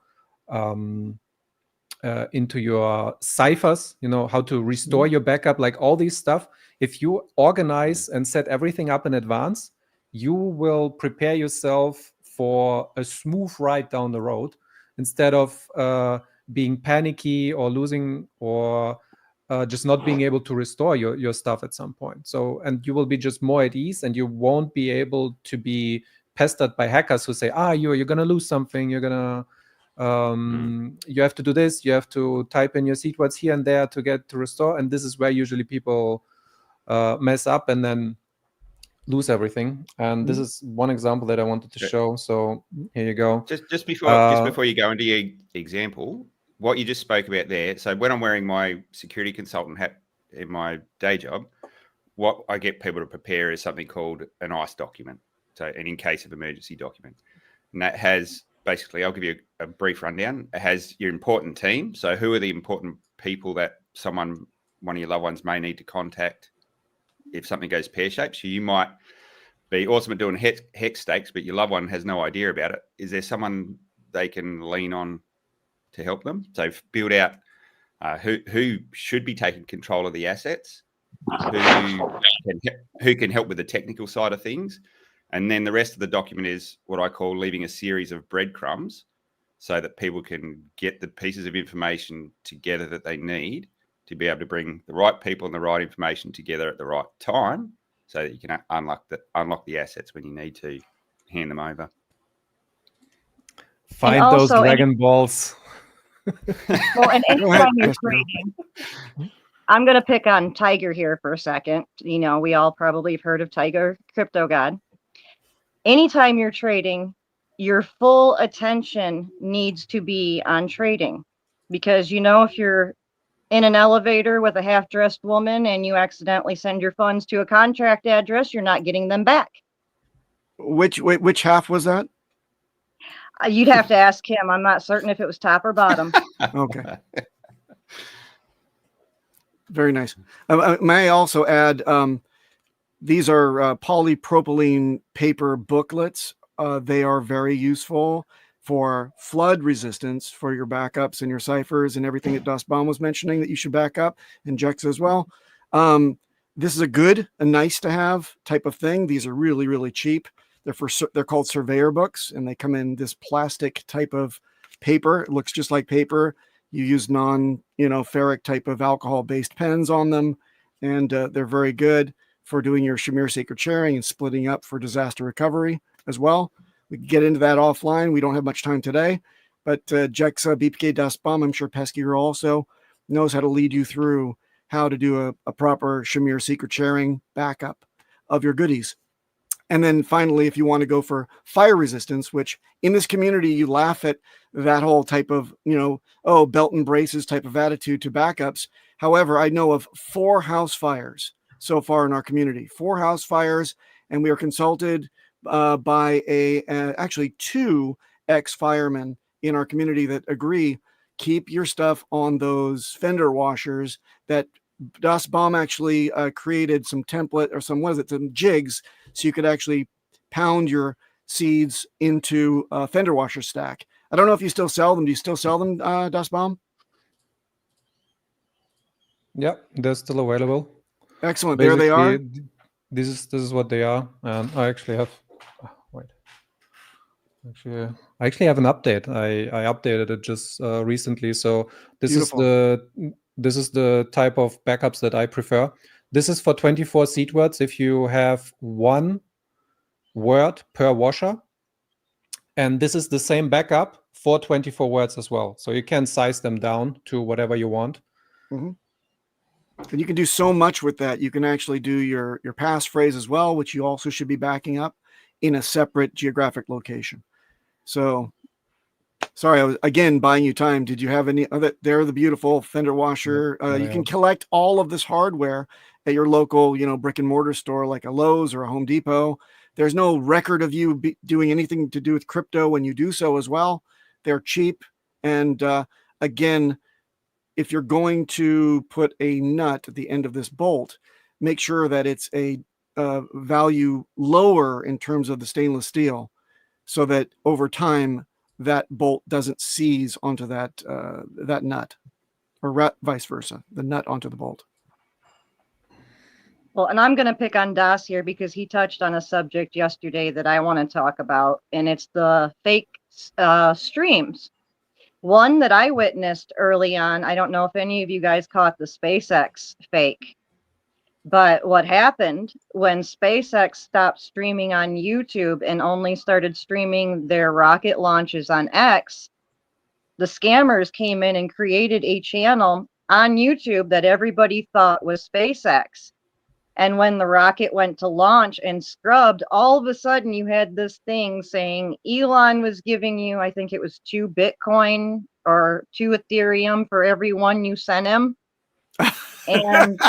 ciphers, how to restore your backup, like all these stuff. If you organize and set everything up in advance, you will prepare yourself for a smooth ride down the road instead of being panicky or losing or just not being able to restore your stuff at some point. So, and you will be just more at ease, and you won't be able to be pestered by hackers who say, you're going to lose something, you're going to you have to do this, you have to type in your seed words here and there to restore. And this is where usually people mess up and then lose everything. And this is one example that I wanted to show. So here you go. Just before you go into your example, what you just spoke about there. So when I'm wearing my security consultant hat in my day job, what I get people to prepare is something called an ICE document. So an in case of emergency document. And that has basically, I'll give you a brief rundown. It has your important team. So who are the important people that one of your loved ones may need to contact if something goes pear-shaped? So you might be awesome at doing hex stakes, but your loved one has no idea about it. Is there someone they can lean on to help them? So build out who should be taking control of the assets, who can help with the technical side of things. And then the rest of the document is what I call leaving a series of breadcrumbs so that people can get the pieces of information together that they need to be able to bring the right people and the right information together at the right time so that you can unlock the assets when you need to hand them over. Find those Dragon Balls. Well, and anytime you're trading, I'm going to pick on Tiger here for a second. You know, we all probably have heard of Tiger, Crypto God. Anytime you're trading, your full attention needs to be on trading, because, you know, if you're in an elevator with a half-dressed woman and you accidentally send your funds to a contract address, you're not getting them back. Which half was that? You'd have to ask him. I'm not certain if it was top or bottom. Okay. Very nice. May I also add, these are polypropylene paper booklets. They are very useful for flood resistance for your backups and your ciphers and everything that Dustbomb was mentioning that you should back up, and Jex as well. This is a nice to have type of thing. These are really, really cheap. They're called surveyor books, and they come in this plastic type of paper. It looks just like paper. You use ferric type of alcohol-based pens on them, and they're very good for doing your Shamir sacred sharing and splitting up for disaster recovery as well. We can get into that offline. We don't have much time today, but Jexa, BPK Dustbomb, I'm sure Pesky also knows how to lead you through how to do a proper Shamir secret sharing backup of your goodies. And then finally, if you want to go for fire resistance, which in this community, you laugh at that whole type of, belt and braces type of attitude to backups. However, I know of 4 house fires so far in our community, 4 house fires, and we are consulted by actually 2 ex-firemen in our community that agree, keep your stuff on those fender washers. That Dustbomb actually created some template or some jigs, so you could actually pound your seeds into a fender washer stack. I don't know if you still sell them. Do you still sell them, Dustbomb? Yep, they're still available. Excellent. Basically, there they are. This is what they are. And I actually have I actually have an update. I updated it just recently. So this Beautiful. is the type of backups that I prefer. This is for 24 seed words if you have 1 word per washer. And this is the same backup for 24 words as well. So you can size them down to whatever you want. Mm-hmm. And you can do so much with that. You can actually do your passphrase as well, which you also should be backing up in a separate geographic location. So, sorry, I was again buying you time. Did you have any other? They're the beautiful fender washer. You can collect all of this hardware at your local, brick and mortar store like a Lowe's or a Home Depot. There's no record of you doing anything to do with crypto when you do so as well. They're cheap. And again, if you're going to put a nut at the end of this bolt, make sure that it's a value lower in terms of the stainless steel, so that over time that bolt doesn't seize onto that nut, or vice versa, the nut onto the bolt. Well, and I'm going to pick on Das here because he touched on a subject yesterday that I want to talk about, and it's the fake streams. One that I witnessed early on, I don't know if any of you guys caught the SpaceX fake, but what happened when SpaceX stopped streaming on YouTube and only started streaming their rocket launches on X, the scammers came in and created a channel on YouTube that everybody thought was SpaceX. And when the rocket went to launch and scrubbed, all of a sudden you had this thing saying Elon was giving you, I think it was 2 Bitcoin or 2 Ethereum for every one you sent him. And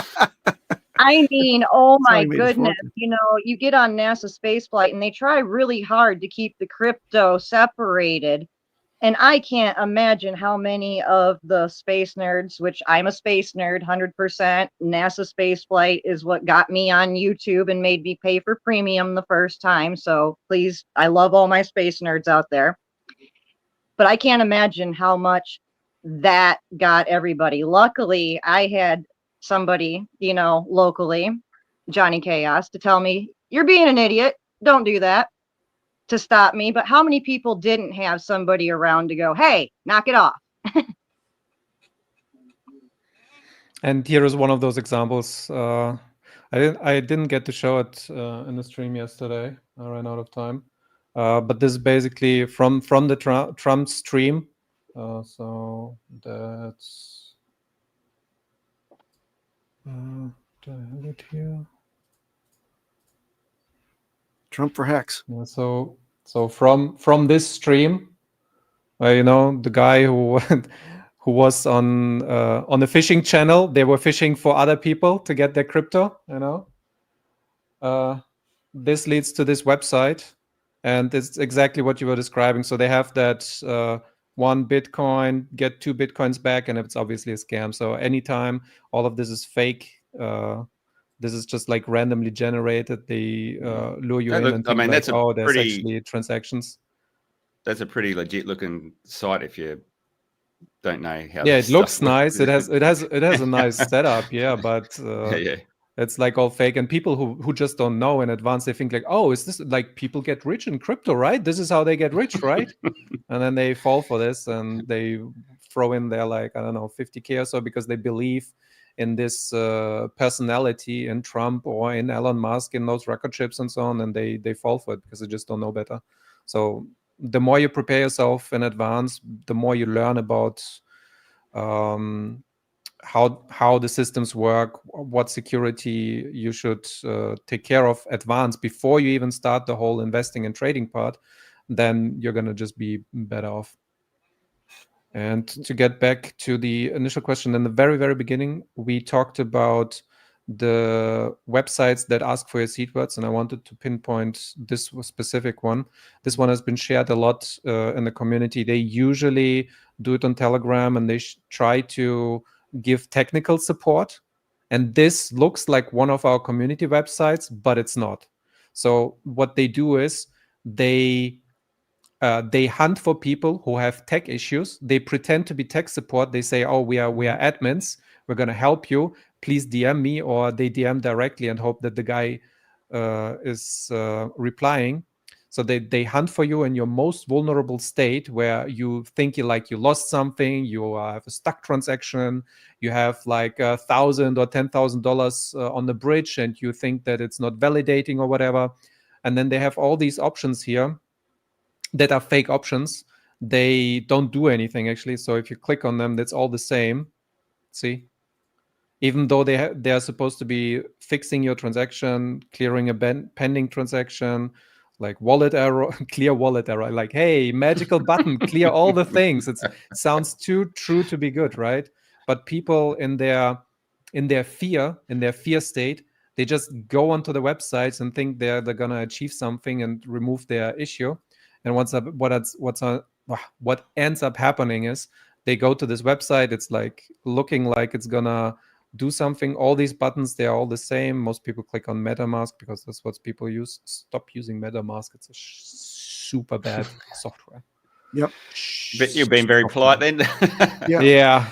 I mean, oh That's how my he made his goodness, fortune. you know, you get on NASA spaceflight and they try really hard to keep the crypto separated. And I can't imagine how many of the space nerds, which I'm a space nerd, 100%. NASA spaceflight is what got me on YouTube and made me pay for premium the first time. So please, I love all my space nerds out there. But I can't imagine how much that got everybody. Luckily, I had somebody, you know, locally, Johnny Chaos, to tell me, you're being an idiot. Don't do that, to stop me. But how many people didn't have somebody around to go, hey, knock it off? And here is one of those examples. I didn't get to show it in the stream yesterday. I ran out of time. But this is basically from the Trump stream. So that's do I have it here? Trump for HEX. Yeah, so from this stream, you know, the guy who who was on a fishing channel, they were fishing for other people to get their crypto, you know. This leads to this website, and it's exactly what you were describing. So they have that 1 Bitcoin, get 2 Bitcoins back, and it's obviously a scam. So anytime all of this is fake, this is just like randomly generated. They lure you in and think like, oh, there's actually transactions. That's a pretty legit looking site if you don't know how. Yeah, it looks nice. It has a nice setup. Yeah, but yeah. It's like all fake, and people who just don't know in advance, they think like, oh, is this like people get rich in crypto, right? This is how they get rich, right? And then they fall for this and they throw in their like, I don't know, 50K or so because they believe in this personality in Trump or in Elon Musk, in those record chips and so on, and they fall for it because they just don't know better. So the more you prepare yourself in advance, the more you learn about how the systems work, what security you should take care of advance before you even start the whole investing and trading part, then you're going to just be better off. And to get back to the initial question, in the very, very beginning, we talked about the websites that ask for your seed words, and I wanted to pinpoint this specific one. This one has been shared a lot in the community. They usually do it on Telegram, and they try to give technical support. And this looks like one of our community websites, but it's not. So what they do is they hunt for people who have tech issues. They pretend to be tech support. They say, oh, we are admins. We're going to help you. Please DM me, or they DM directly and hope that the guy is replying. So they hunt for you in your most vulnerable state, where you think you lost something, you have a stuck transaction, you have like $1,000 or $10,000 on the bridge, and you think that it's not validating or whatever. And then they have all these options here that are fake options. They don't do anything actually. So if you click on them, that's all the same. See? Even though they are supposed to be fixing your transaction, clearing a pending transaction, like wallet error, clear wallet error, like, hey, magical button, clear all the things. It sounds too true to be good, right? But people in their fear state, they just go onto the websites and think they're gonna achieve something and remove their issue. And what ends up happening is they go to this website. It's like looking like it's gonna do something. All these buttons, they are all the same. Most people click on MetaMask because that's what people use. Stop using MetaMask. It's a super bad software. Yep. But you've been very polite then. Yeah.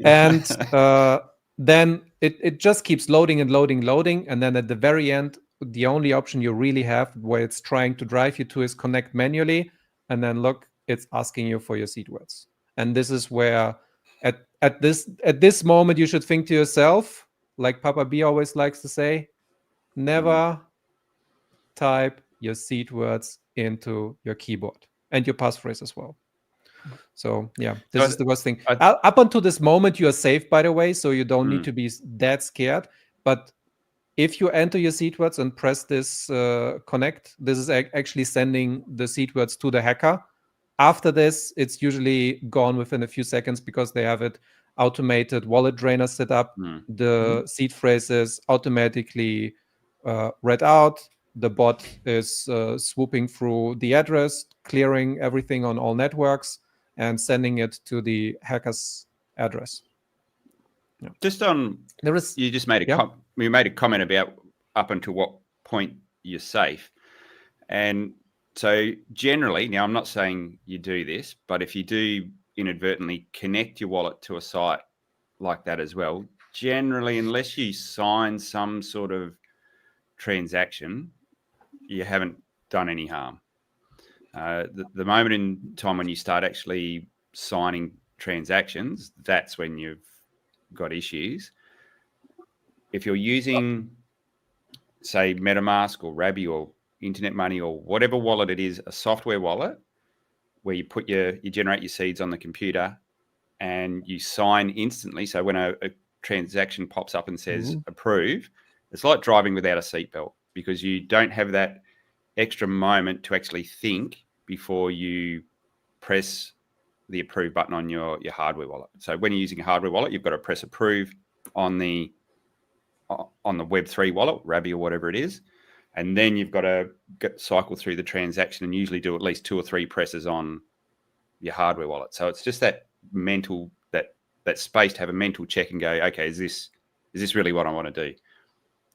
And then it just keeps loading and loading. And then at the very end, the only option you really have where it's trying to drive you to is connect manually. And then look, it's asking you for your seed words. And this is where at this moment you should think to yourself, like Papa B always likes to say, never type your seed words into your keyboard and your passphrase as well. So yeah, this is the worst thing. Up until this moment, you are safe, by the way, so you don't need to be that scared. But if you enter your seed words and press this connect, this is actually sending the seed words to the hacker. After this, it's usually gone within a few seconds because they have it automated wallet drainer set up. The seed phrases automatically read out. The bot is swooping through the address, clearing everything on all networks, and sending it to the hacker's address. Yeah. Just on, you just made you made a comment about up until what point you're safe, and so generally, now I'm not saying you do this, but if you do inadvertently connect your wallet to a site like that as well, generally, unless you sign some sort of transaction, you haven't done any harm. The moment in time when you start actually signing transactions, that's when you've got issues. If you're using, say, MetaMask or Rabby or Internet Money or whatever wallet it is, a software wallet where you put you generate your seeds on the computer and you sign instantly. So when a transaction pops up and says approve, it's like driving without a seatbelt because you don't have that extra moment to actually think before you press the approve button on your hardware wallet. So when you're using a hardware wallet, you've got to press approve on the Web3 wallet, Rabby or whatever it is. And then you've got to cycle through the transaction and usually do at least 2 or 3 presses on your hardware wallet. So it's just that mental, that space to have a mental check and go, okay, is this really what I want to do?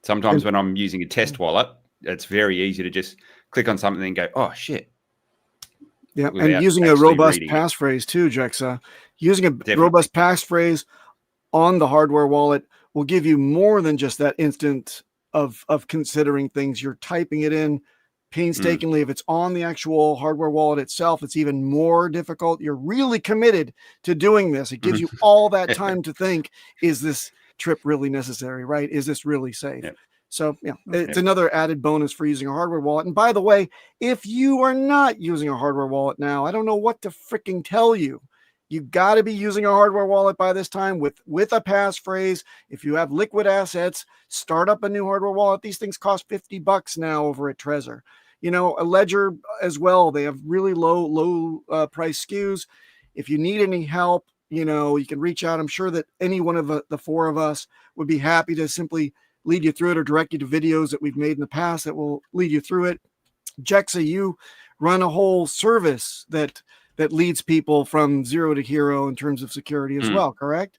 Sometimes when I'm using a test wallet, it's very easy to just click on something and go, oh shit. Yeah, and using a robust passphrase too, Jexa. Using a robust passphrase on the hardware wallet will give you more than just that instant of considering things. You're typing it in painstakingly. If it's on the actual hardware wallet itself, it's even more difficult. You're really committed to doing this. It gives you all that time to think, is this trip really necessary, right? Is this really safe? Yeah. So yeah, it's another added bonus for using a hardware wallet. And by the way, if you are not using a hardware wallet now, I don't know what to freaking tell you. You got to be using a hardware wallet by this time with a passphrase. If you have liquid assets, start up a new hardware wallet. These things cost $50 now over at Trezor. You know, a Ledger as well. They have really low price SKUs. If you need any help, you know, you can reach out. I'm sure that any one of the 4 of us would be happy to simply lead you through it or direct you to videos that we've made in the past that will lead you through it. Jexa, you run a whole service that leads people from zero to hero in terms of security as well, correct?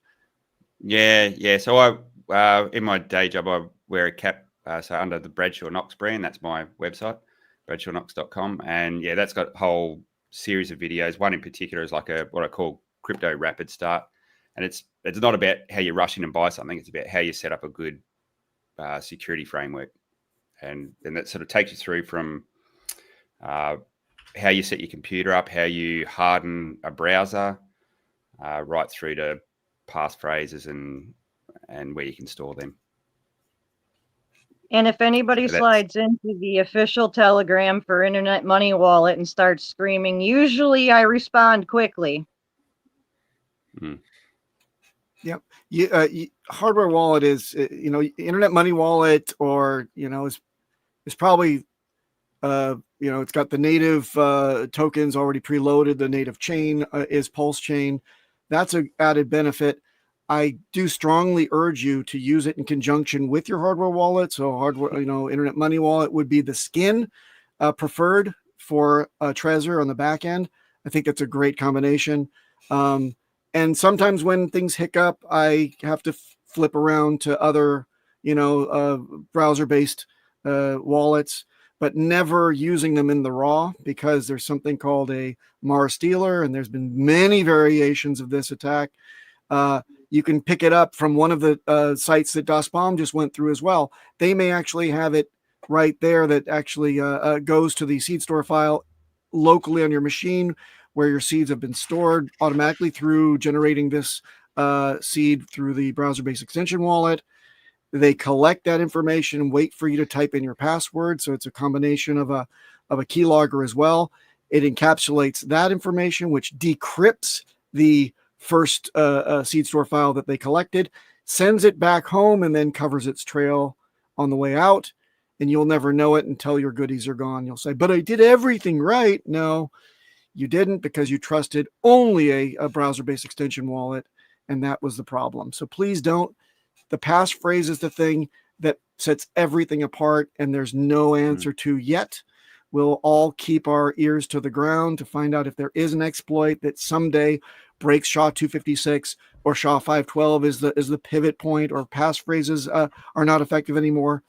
Yeah. So I, in my day job, I wear a cap. So under the Bradshaw Knox brand, that's my website, bradshawknox.com. And yeah, that's got a whole series of videos. One in particular is like what I call crypto rapid start. And it's not about how you rush in and buy something. It's about how you set up a good security framework. And that sort of takes you through from how you set your computer up, how you harden a browser, right through to passphrases and where you can store them. And if anybody slides into the official Telegram for Internet Money Wallet and starts screaming, usually I respond quickly. Yep. Hardware wallet is, you know, Internet Money Wallet, or, you know, is probably, you know, it's got the native tokens already preloaded. The native chain is PulseChain. That's an added benefit. I do strongly urge you to use it in conjunction with your hardware wallet. So hardware, you know, Internet Money Wallet would be the skin preferred for Trezor on the back end. I think that's a great combination. And sometimes when things hiccup, I have to flip around to other, you know, browser-based wallets, but never using them in the raw, because there's something called a Mars stealer, and there's been many variations of this attack. You can pick it up from one of the sites that Das Bomb just went through as well. They may actually have it right there that actually goes to the seed store file locally on your machine where your seeds have been stored automatically through generating this seed through the browser-based extension wallet. They collect that information and wait for you to type in your password. So it's a combination of a keylogger as well. It encapsulates that information, which decrypts the first seed store file that they collected, sends it back home, and then covers its trail on the way out. And you'll never know it until your goodies are gone. You'll say, but I did everything right. No, You didn't because you trusted only a browser-based extension wallet, and that was the problem. So please don't. The passphrase is the thing that sets everything apart, and there's no answer to yet. We'll all keep our ears to the ground to find out if there is an exploit that someday breaks SHA-256 or SHA-512 is the pivot point, or passphrases are not effective anymore.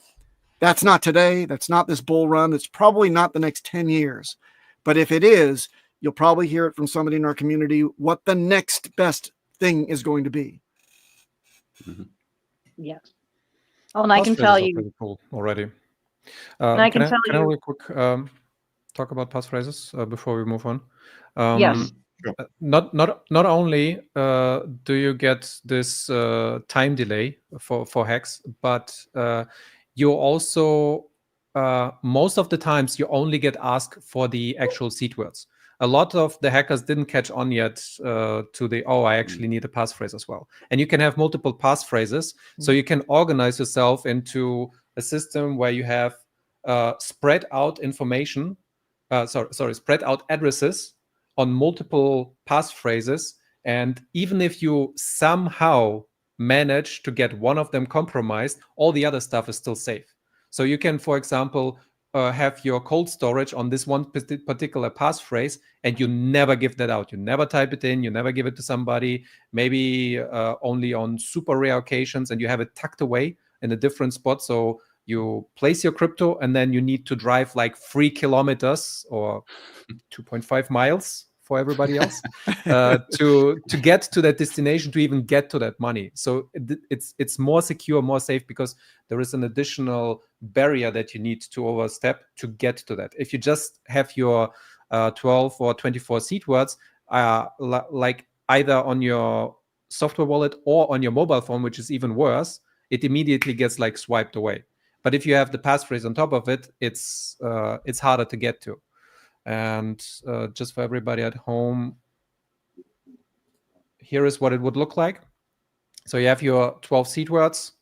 That's not today. That's not this bull run. That's probably not the next 10 years. But if it is, you'll probably hear it from somebody in our community what the next best thing is going to be. Yes. Oh, and I can tell you pretty cool already. And I can tell Can I you- real quick talk about passphrases before we move on? Yes. Not only do you get this time delay for HEX, but you also most of the times you only get asked for the actual seed words. A lot of the hackers didn't catch on yet to the, I actually need a passphrase as well. And you can have multiple passphrases, so you can organize yourself into a system where you have spread out information, spread out addresses on multiple passphrases. And even if you somehow manage to get one of them compromised, all the other stuff is still safe. So you can, for example, have your cold storage on this one particular passphrase, and you never give that out. You never type it in. You never give it to somebody, maybe only on super rare occasions, and you have it tucked away in a different spot. So you place your crypto, and then you need to drive like 3 kilometers or 2.5 miles for everybody else to get to that destination, to even get to that money. So it's more secure, more safe, because there is an additional barrier that you need to overstep to get to that. If you just have your 12 or 24 seed words, like either on your software wallet or on your mobile phone, which is even worse, it immediately gets like swiped away. But if you have the passphrase on top of it, it's harder to get to. And just for everybody at home, here is what it would look like. So you have your 12 seed words.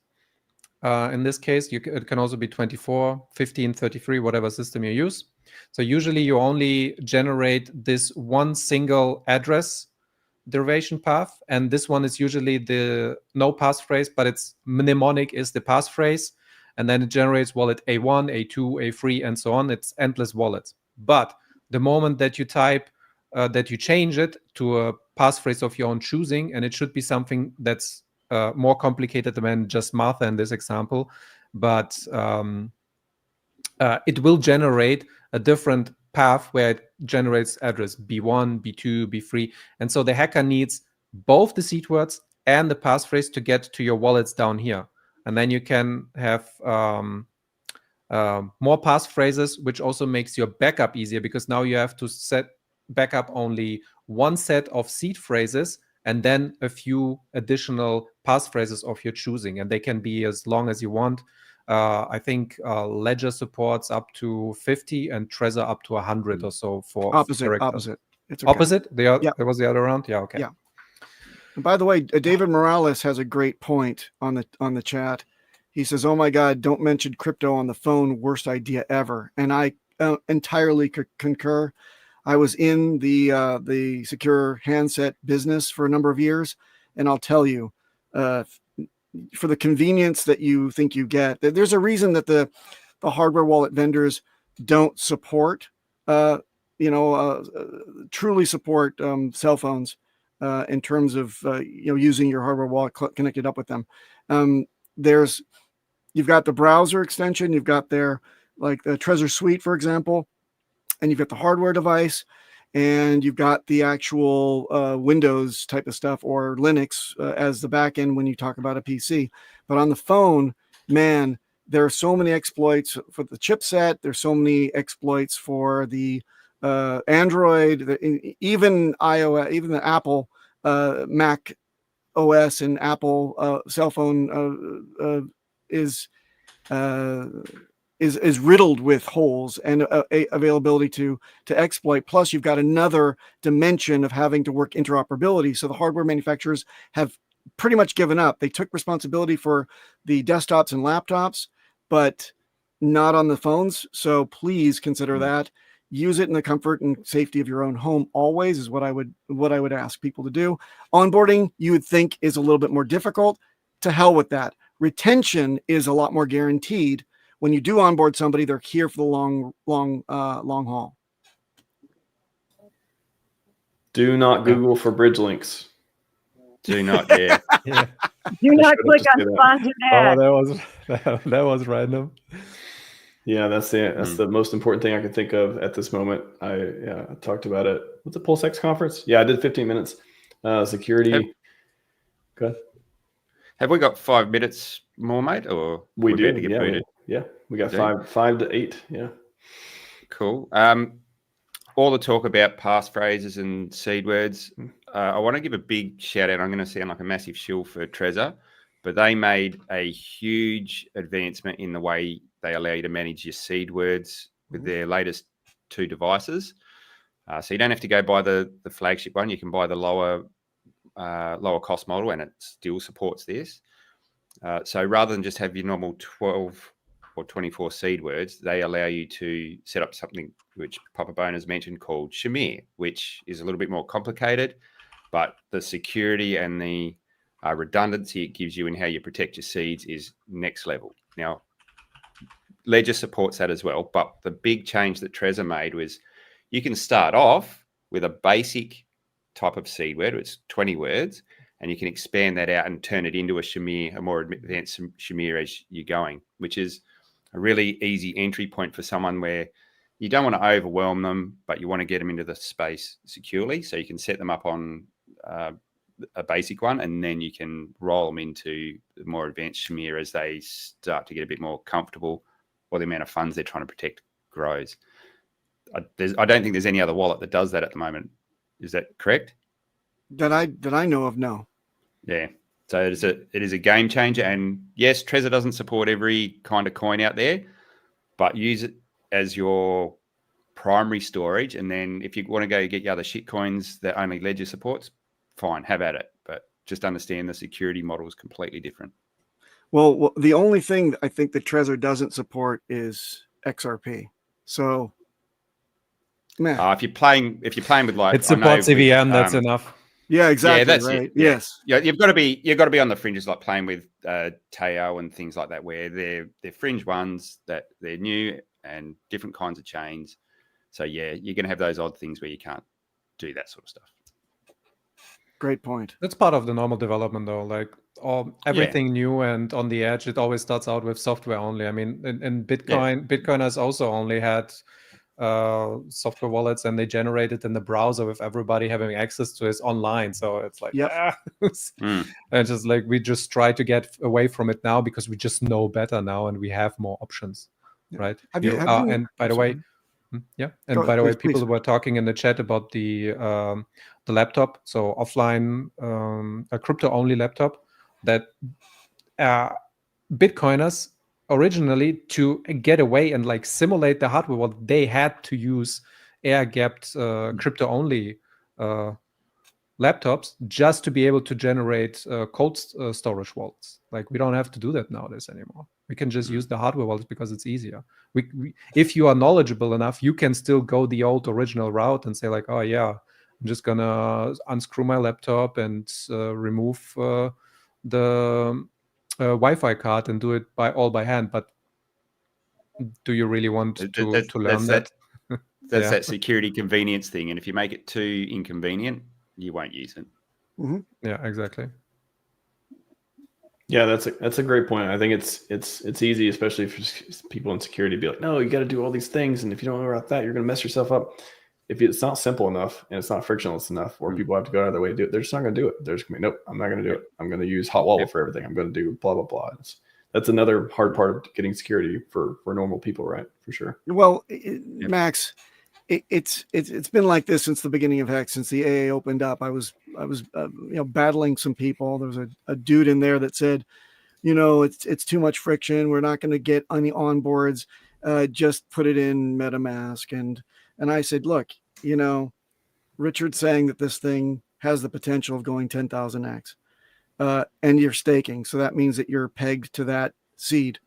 In this case, it can also be 24, 15, 33, whatever system you use. So usually you only generate this one single address derivation path. And this one is usually the no passphrase, but it's mnemonic is the passphrase. And then it generates wallet A1, A2, A3, and so on. It's endless wallets. But the moment that you type, that you change it to a passphrase of your own choosing, and it should be something that's more complicated than just Martha in this example, but it will generate a different path where it generates address B1, B2, B3. And so the hacker needs both the seed words and the passphrase to get to your wallets down here. And then you can have more passphrases, which also makes your backup easier, because now you have to set backup only one set of seed phrases and then a few additional passphrases of your choosing, and they can be as long as you want. I think Ledger supports up to 50 and Trezor up to 100 or so for opposite. It's okay. Opposite? There was the other round? Yeah, okay. Yeah. And by the way, David Morales has a great point on the chat. He says, "Oh my God, don't mention crypto on the phone. Worst idea ever." And I entirely concur. I was in the secure handset business for a number of years, and I'll tell you, for the convenience that you think you get, there's a reason that the hardware wallet vendors don't support, truly support cell phones in terms of using your hardware wallet connected up with them. You've got the browser extension, you've got their like the Trezor Suite, for example, and you've got the hardware device, and you've got the actual Windows type of stuff, or Linux as the backend when you talk about a PC. But on the phone, man, there are so many exploits for the chipset. There's so many exploits for the Android, even iOS, even the Apple Mac OS and Apple cell phone is riddled with holes and availability to exploit. Plus, you've got another dimension of having to work interoperability. So the hardware manufacturers have pretty much given up. They took responsibility for the desktops and laptops, but not on the phones. So please consider that. use it in the comfort and safety of your own home always is what I would ask people to do. Onboarding, you would think, is a little bit more difficult. To hell with that. Retention is a lot more guaranteed. When you do onboard somebody, they're here for the long haul. Do not Google for bridge links. Do not, yeah. Yeah. Do not click just on do that. sponsored ad. Oh, that was random. Yeah, that's the most important thing I can think of at this moment. I talked about it. What's the PulseX conference? Yeah, I did 15 minutes. Security. Go ahead. Have we got 5 minutes more, mate? Or We we're do. about to get booted? We got Do? 5 to 8. Yeah. Cool. All the talk about passphrases and seed words. I want to give a big shout out. I'm going to sound like a massive shill for Trezor, but they made a huge advancement in the way they allow you to manage your seed words with their latest 2 devices. So you don't have to go buy the flagship one. You can buy the lower cost model, and it still supports this. So rather than just have your normal 12 or 24 seed words, they allow you to set up something which Papa Bone has mentioned called Shamir, which is a little bit more complicated, but the security and the redundancy it gives you in how you protect your seeds is next level. Now, Ledger supports that as well, but the big change that Trezor made was you can start off with a basic type of seed word, it's 20 words, and you can expand that out and turn it into a more advanced Shamir as you're going, which is a really easy entry point for someone where you don't want to overwhelm them, but you want to get them into the space securely. So you can set them up on a basic one, and then you can roll them into the more advanced Shamir as they start to get a bit more comfortable, or the amount of funds they're trying to protect grows. I don't think there's any other wallet that does that at the moment. Is that correct? That I know of, no. Yeah. So it is a game changer. And yes, Trezor doesn't support every kind of coin out there, but use it as your primary storage. And then if you want to go get your other shit coins that only Ledger supports, fine, have at it. But just understand the security model is completely different. Well, the only thing I think that Trezor doesn't support is XRP. So, man. If you're playing with like It supports EVM, that's enough. Yeah, exactly. Yeah, that's right. it. Yeah. Yes. Yeah, you've got to be on the fringes, like playing with Teo and things like that, where they're fringe ones that they're new and different kinds of chains. So yeah, you're going to have those odd things where you can't do that sort of stuff. Great point. That's part of the normal development, though. Like everything new and on the edge, it always starts out with software only. I mean, in Bitcoin, Bitcoin has also only had software wallets, and they generate it in the browser with everybody having access to it online. So it's like, and just like we just try to get away from it now because we just know better now and we have more options, right? And by the way, by the way, people who were talking in the chat about the laptop, so offline, a crypto-only laptop that Bitcoiners originally, to get away and like simulate the hardware, well, they had to use air-gapped crypto-only laptops just to be able to generate cold storage wallets. Like we don't have to do that nowadays anymore. We can just use the hardware wallets because it's easier. If you are knowledgeable enough, you can still go the old original route and say like, oh yeah, I'm just gonna unscrew my laptop and remove the Wi-Fi card and do it by hand. But do you really want to learn that? That's that security convenience thing. And if you make it too inconvenient, you won't use it. Mm-hmm. Yeah, exactly. Yeah, that's a great point. I think it's easy, especially for people in security, to be like, no, you got to do all these things, and if you don't know about that, you're going to mess yourself up. If it's not simple enough and it's not frictionless enough, where people have to go out of their way to do it, they're just not going to do it. They're just going to be, nope, I'm not going to do it. I'm going to use hot wallet for everything. I'm going to do blah blah blah. That's another hard part of getting security for normal people, right? For sure. Well, Max, it's been like this since the beginning of HEX, since the AA opened up. I was battling some people. There was a dude in there that said, it's too much friction. We're not going to get any onboards. Just put it in MetaMask. And I said, look, Richard's saying that this thing has the potential of going 10,000x, and you're staking. So that means that you're pegged to that seed.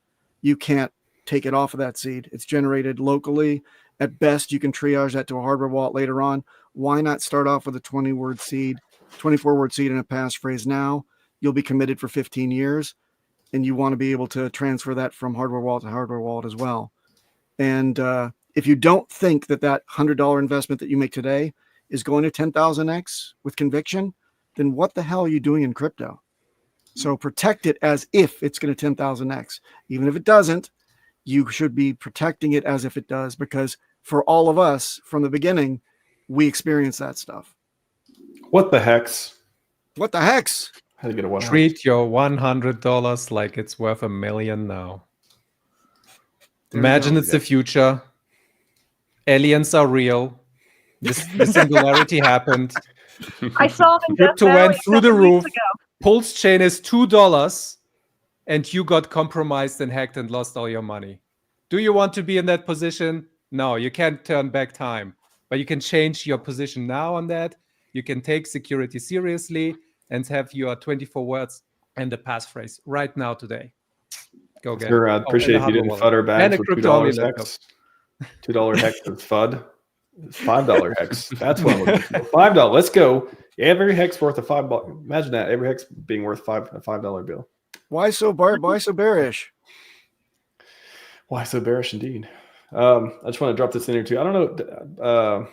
You can't take it off of that seed. It's generated locally, At best, you can triage that to a hardware wallet later on. Why not start off with a 20-word seed, 24-word seed and a passphrase now? You'll be committed for 15 years, and you want to be able to transfer that from hardware wallet to hardware wallet as well. And if you don't think that that $100 investment that you make today is going to 10,000x with conviction, then what the hell are you doing in crypto? So protect it as if it's going to 10,000x. Even if it doesn't, you should be protecting it as if it does, because for all of us from the beginning, we experience that stuff. What the hex? What the hex? How to get a what? Treat your $100 like it's worth $1 million now. Imagine it's the future. Aliens are real. The singularity happened. I saw them. Crypto went through the roof. PulseChain is $2, and you got compromised and hacked and lost all your money. Do you want to be in that position? No, you can't turn back time, but you can change your position now on that. You can take security seriously and have your 24 words and the passphrase right now today. Go get Sure, I'd appreciate if you didn't FUD our bags for $2 hex. $2 hex of FUD. It's $5 hex. That's what I'm looking for. $5. Let's go. Every hex worth a $5. Imagine that. Every hex being worth a $5 bill. Why so bearish? Why so bearish indeed? I just want to drop this in here too. I don't know.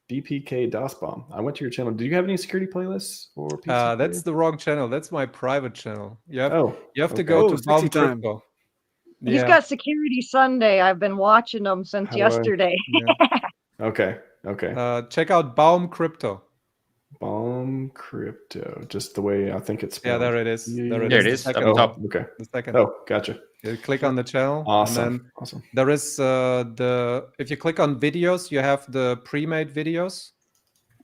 DPK DOS Bomb. I went to your channel. Do you have any security playlists or PC that's the wrong channel. That's my private channel. You have okay. to go to Baum Crypto. He's got Security Sunday. I've been watching him since yesterday. Okay. Check out Baum Crypto. Baum Crypto. Just the way I think it's spelled. Yeah, there it is. There it is. Up top. Okay. The second. Oh, gotcha. You click on the channel. Awesome. And then awesome. There is if you click on videos, you have the pre-made videos.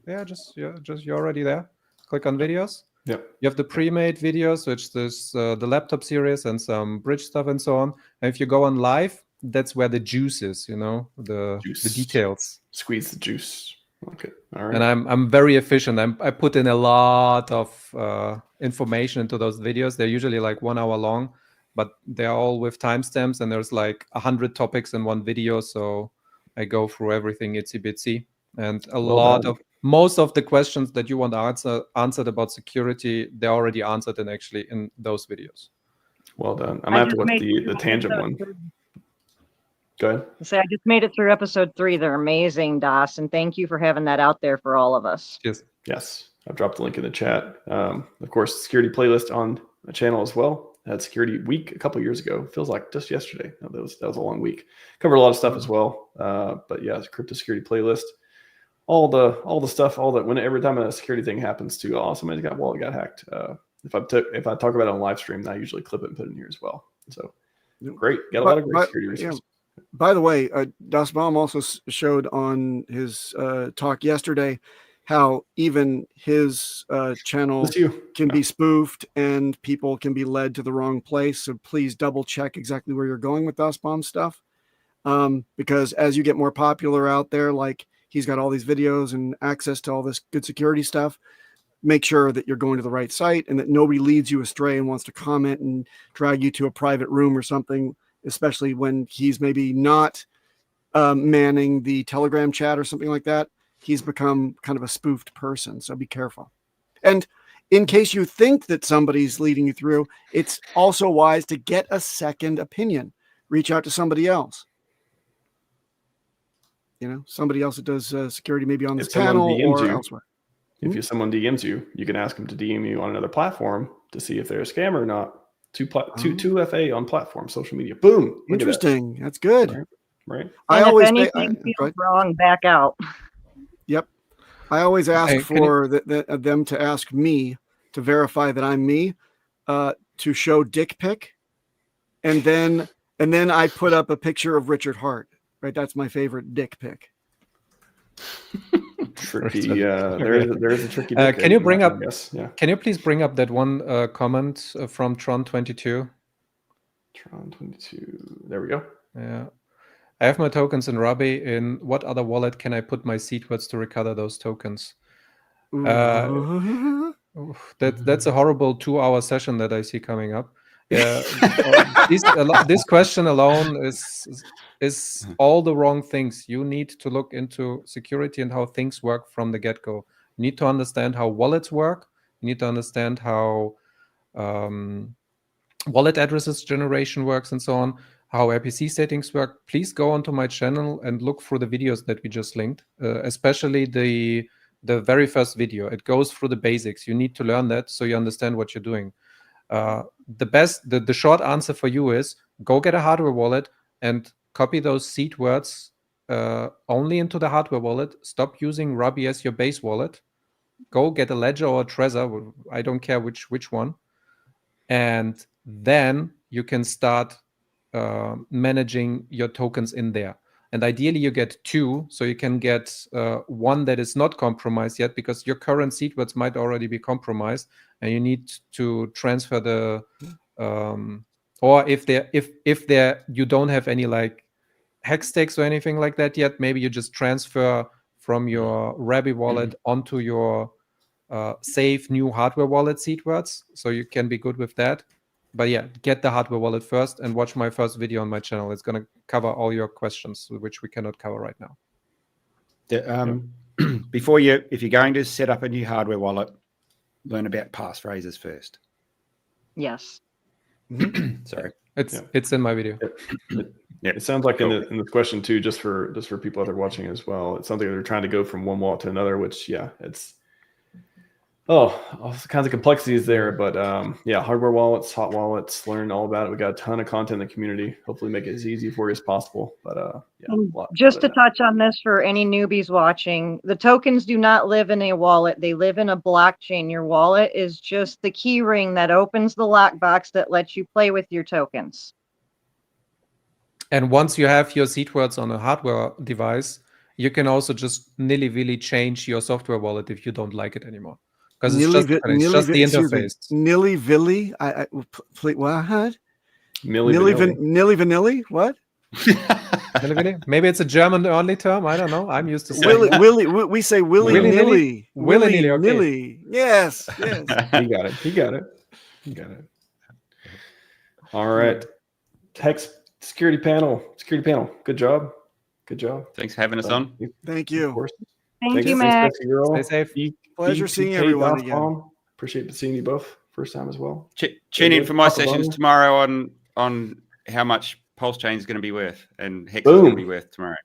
Yeah, you're already there. Click on videos. Yep. You have the pre-made videos, which is the laptop series and some bridge stuff and so on. And if you go on live, that's where the juice is, the details. Squeeze the juice. Okay. All right. And I'm very efficient. I put in a lot of information into those videos. They're usually like 1 hour long, but they're all with timestamps, and there's like 100 topics in one video. So I go through everything itsy bitsy, and most of the questions that you want answered about security, they're already answered in those videos. Well done. I'm gonna have to watch the tangent one. Go ahead. I just made it through episode 3. They're amazing, Das, and thank you for having that out there for all of us. Yes. I've dropped the link in the chat. Of course, security playlist on the channel as well. Had security week a couple years ago. Feels like just yesterday. No, that was a long week. Covered a lot of stuff as well. But yeah, it's a crypto security playlist. All the stuff. Every time a security thing happens to somebody's got hacked. If I talk about it on live stream, I usually clip it and put it in here as well. So great. Got a lot of great security resources. By the way, Das Baum also showed on his talk yesterday how even his channel can be spoofed and people can be led to the wrong place. So please double check exactly where you're going with Das Baum stuff. Because as you get more popular out there, like he's got all these videos and access to all this good security stuff, make sure that you're going to the right site and that nobody leads you astray and wants to comment and drag you to a private room or something, especially when he's maybe not manning the Telegram chat or something like that. He's become kind of a spoofed person, so be careful. And in case you think that somebody's leading you through, it's also wise to get a second opinion. Reach out to somebody else. Somebody else that does security maybe on this panel or elsewhere. If someone DMs you, you can ask them to DM you on another platform to see if they're a scammer or not. 2FA on platform, social media. Boom. Interesting. That's good. Right. If anything feels wrong, back out. Yep. I always ask for them to ask me to verify that I'm me, to show dick pic, and then I put up a picture of Richard Hart. Right, that's my favorite dick pic. Tricky. There is a tricky. Can you bring up? Can you please bring up that one comment from Tron22? Tron22. There we go. Yeah. I have my tokens in Ruby. In what other wallet can I put my seed words to recover those tokens? That's a horrible 2-hour session that I see coming up. Yeah, this question alone is all the wrong things. You need to look into security and how things work from the get-go. You need to understand how wallets work. You need to understand how wallet addresses generation works and so on, how RPC settings work. Please go onto my channel and look through the videos that we just linked, especially the very first video. It goes through the basics. You need to learn that so you understand what you're doing. The short answer for you is go get a hardware wallet and copy those seed words only into the hardware wallet. Stop using Ruby as your base wallet. Go get a Ledger or a Trezor. I don't care which one. And then you can start managing your tokens in there. And ideally, you get two, so you can get one that is not compromised yet, because your current seed words might already be compromised, and you need to transfer the or if you don't have any like hex stakes or anything like that yet, maybe you just transfer from your Rabby wallet onto your safe new hardware wallet seed words, so you can be good with that. But yeah, get the hardware wallet first and watch my first video on my channel. It's going to cover all your questions, which we cannot cover right now. Before if you're going to set up a new hardware wallet, learn about passphrases first. Yes. Sorry, it's in my video. Yeah, it sounds like in the question too, just for people that are watching as well. It's something they're trying to go from one wallet to another, which it's all kinds of complexities there. But hardware wallets, hot wallets, learn all about it. We got a ton of content in the community. Hopefully make it as easy for you as possible. But just to touch on this for any newbies watching, the tokens do not live in a wallet. They live in a blockchain. Your wallet is just the key ring that opens the lockbox that lets you play with your tokens. And once you have your seed words on a hardware device, you can also just nilly-willy change your software wallet if you don't like it anymore. Because it's just the interface. Nilly-willy? What? Milli Vanilli? What? Maybe it's a German-only term. I don't know. I'm used to saying we say willy-nilly. Willy-nilly. Yes. He got it. All right. HEX security panel. Good job. Thanks for having us on. Thank you. Thank you, Max. Stay safe. Pleasure seeing everyone again. Appreciate seeing you both first time as well. Tune in for my sessions tomorrow on how much PulseChain is going to be worth and HEX is going to be worth tomorrow.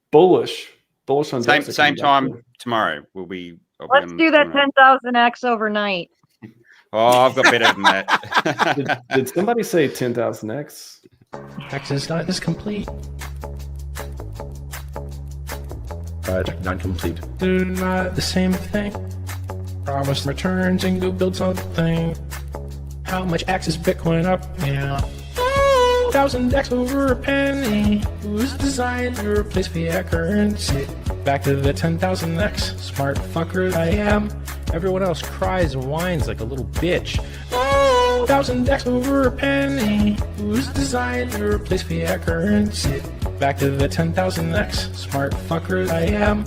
Bullish on same time tomorrow. Let's do that 10,000x overnight. Oh, I've got better than that. Did somebody say 10,000x? HEX is not complete. Project not complete. They're not the same thing. Promise returns and go build something. How much X is Bitcoin up now? 1,000x over a penny. Who's designed to replace fiat currency? Back to the 10,000x. Smart fucker I am. Everyone else cries and whines like a little bitch. 1,000x over a penny. Who's designed to replace fiat currency? Back to the 10,000x. Smart fucker I am.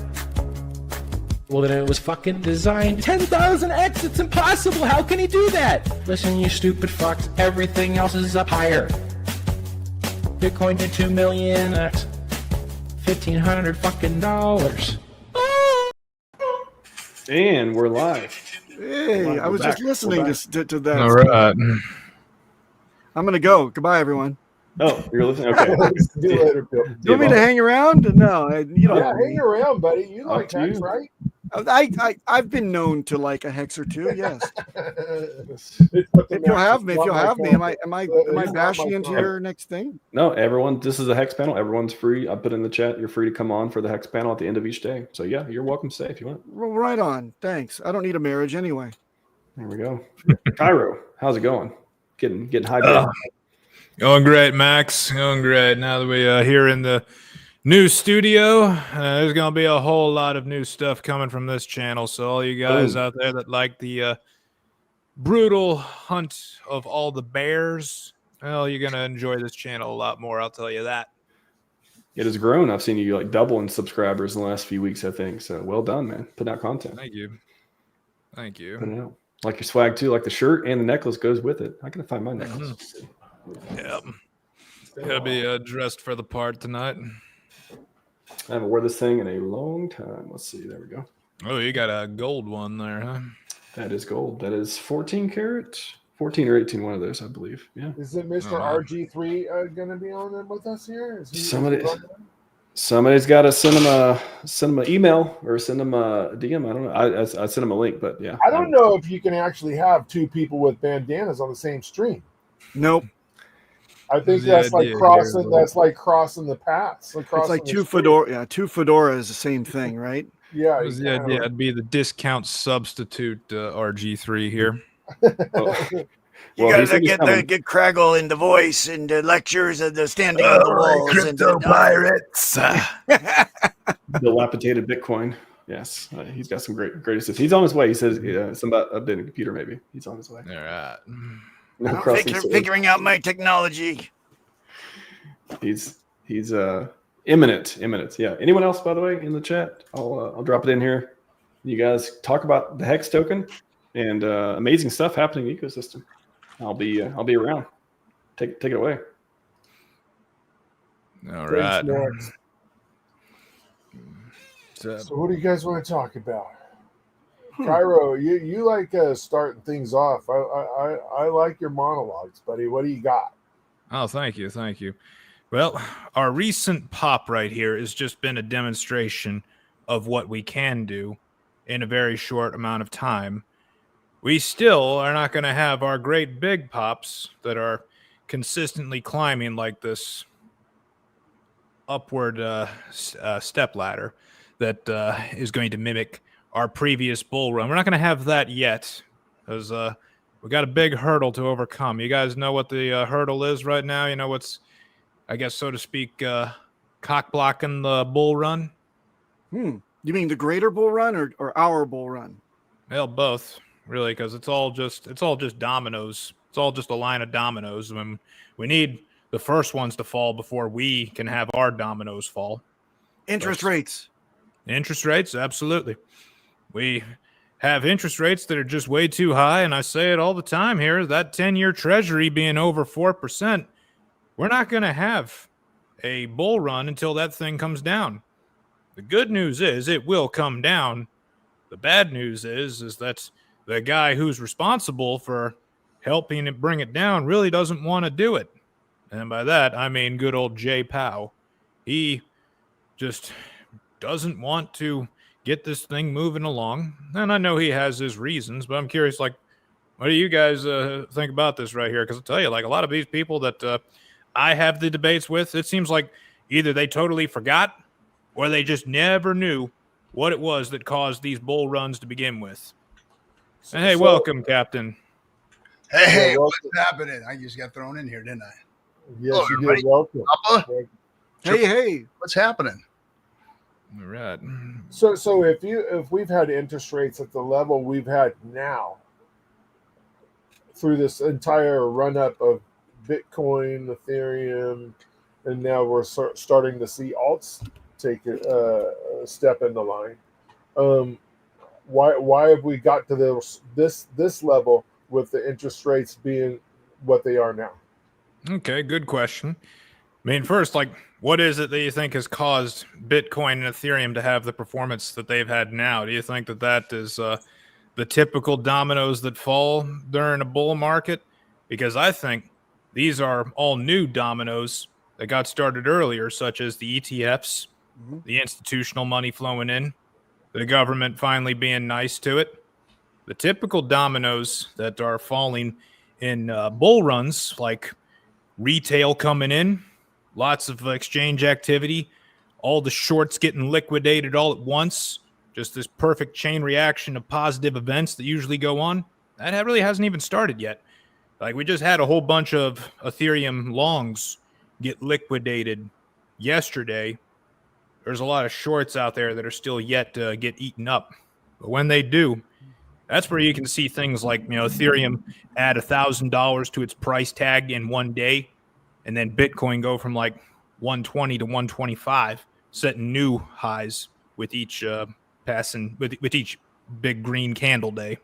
Well, then it was fucking designed. 10,000x, it's impossible. How can he do that? Listen, you stupid fucks. Everything else is up higher. Bitcoin to 2 million x. $1,500 fucking dollars. And we're live. Hey, I was just listening to that. All right. I'm going to go. Goodbye, everyone. Oh, you're listening? Okay. See you later, Bill. You want me to hang around? No, you don't. Yeah, hang around, buddy. You like HEX, right? I've been known to like a hex or two. Yes. If you'll have me, am I bashing into your next thing? No, everyone. This is a HEX panel. Everyone's free. I put in the chat. You're free to come on for the HEX panel at the end of each day. So yeah, you're welcome to stay if you want. Well, right on. Thanks. I don't need a marriage anyway. There we go. Cairo, how's it going? Getting hydrated. Going great, Max. Going great. Now that we're here in the new studio, there's going to be a whole lot of new stuff coming from this channel. So all you guys out there that like the brutal hunt of all the bears, well, you're going to enjoy this channel a lot more. I'll tell you that. It has grown. I've seen you like double in subscribers in the last few weeks, I think. So well done, man. Putting out content. Thank you. Putting it out. Like your swag too, like the shirt and the necklace goes with it. I gotta find my necklace. Yep. Gotta be dressed for the part tonight. I haven't worn this thing in a long time. Let's see. There we go. Oh, you got a gold one there, huh? That is gold. That is 14 karat, 14 or 18. One of those, I believe. Yeah. Is it Mr. RG3 going to be on it with us here? Somebody's got to send him an email or send him a DM. I don't know. I sent him a link, but yeah. I don't know if you can actually have two people with bandanas on the same stream. Nope. I think that's like crossing. That's like crossing the paths. It's like two fedora. Yeah, two fedora is the same thing, right? Yeah. The idea it'd be the discount substitute RG3 here. You gotta get Craggle in the voice and the lectures and the standing on the walls. Crypto pirates. Dilapidated Bitcoin. Yes, he's got some great assist. He's on his way. He says something about updating the computer. Maybe he's on his way. All right. No figuring out my technology. He's imminent. Yeah. Anyone else, by the way, in the chat? I'll drop it in here. You guys talk about the HEX token and amazing stuff happening in the ecosystem. I'll be around. Take it away. All right. So what do you guys want to talk about? Cairo, you like starting things off. I like your monologues, buddy. What do you got? Oh, thank you. Well, our recent pop right here has just been a demonstration of what we can do in a very short amount of time. We still are not going to have our great big pops that are consistently climbing like this upward step ladder that is going to mimic our previous bull run. We're not going to have that yet because we got a big hurdle to overcome. You guys know what the hurdle is right now? You know what's, I guess, so to speak, cock blocking the bull run? You mean the greater bull run or our bull run? Well, both, really, because it's all just dominoes. It's all just a line of dominoes. I mean, we need the first ones to fall before we can have our dominoes fall. Interest rates, absolutely. We have interest rates that are just way too high, and I say it all the time here, that 10-year treasury being over 4%, we're not going to have a bull run until that thing comes down. The good news is it will come down. The bad news is that the guy who's responsible for helping it bring it down really doesn't want to do it. And by that, I mean good old Jay Powell. He just doesn't want to get this thing moving along. And I know he has his reasons, but I'm curious, like, what do you guys think about this right here? Because I'll tell you, like, a lot of these people that I have the debates with, it seems like either they totally forgot or they just never knew what it was that caused these bull runs to begin with. And hey, welcome, Captain. Hey, what's happening? I just got thrown in here, didn't I? Yes, hello, you did. Welcome. Hey, what's happening? All right. So if we've had interest rates at the level we've had now through this entire run up of Bitcoin, Ethereum, and now we're starting to see alts take a step in the line. Why have we got to this level with the interest rates being what they are now? Okay, good question. I mean, first, like, what is it that you think has caused Bitcoin and Ethereum to have the performance that they've had now? Do you think that is the typical dominoes that fall during a bull market? Because I think these are all new dominoes that got started earlier, such as the ETFs, the institutional money flowing in, the government finally being nice to it. The typical dominoes that are falling in bull runs, like retail coming in, lots of exchange activity, all the shorts getting liquidated all at once, just this perfect chain reaction of positive events that usually go on. That really hasn't even started yet. Like, we just had a whole bunch of Ethereum longs get liquidated yesterday. There's a lot of shorts out there that are still yet to get eaten up. But when they do, that's where you can see things like, Ethereum add $1,000 to its price tag in one day, and then Bitcoin go from like 120 to 125, setting new highs with each with each big green candle day.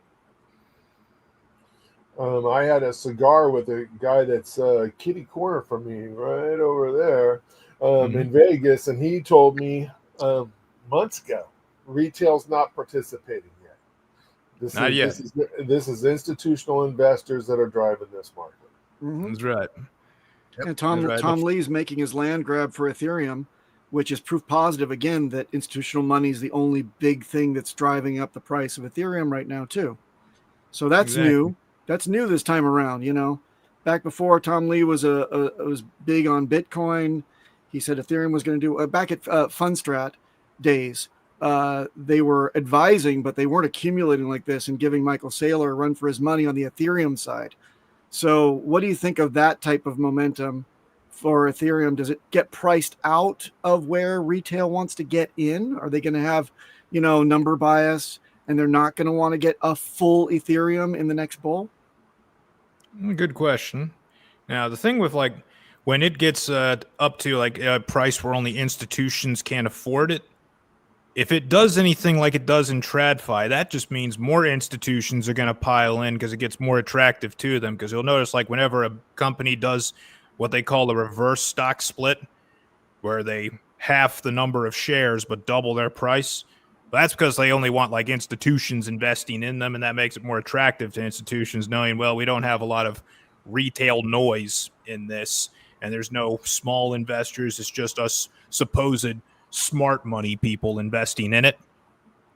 I had a cigar with a guy that's kitty corner from me, right over there, in Vegas, and he told me months ago, retail's not participating yet. Not yet. This is institutional investors that are driving this market. That's right. And Tom Lee's making his land grab for Ethereum, which is proof positive again that institutional money is the only big thing that's driving up the price of Ethereum right now too. So that's new. That's new this time around. You know, back before Tom Lee was was big on Bitcoin. He said Ethereum was going to do back at Fundstrat days. They were advising, but they weren't accumulating like this and giving Michael Saylor a run for his money on the Ethereum side. So what do you think of that type of momentum for Ethereum? Does it get priced out of where retail wants to get in? Are they going to have, you know, number bias and they're not going to want to get a full Ethereum in the next bull? Good question. Now, the thing with like when it gets up to like a price where only institutions can't afford it, if it does anything like it does in TradFi, that just means more institutions are going to pile in because it gets more attractive to them. Because you'll notice like whenever a company does what they call a reverse stock split, where they half the number of shares but double their price, that's because they only want like institutions investing in them, and that makes it more attractive to institutions knowing, well, we don't have a lot of retail noise in this, and there's no small investors. It's just us supposed smart money people investing in it.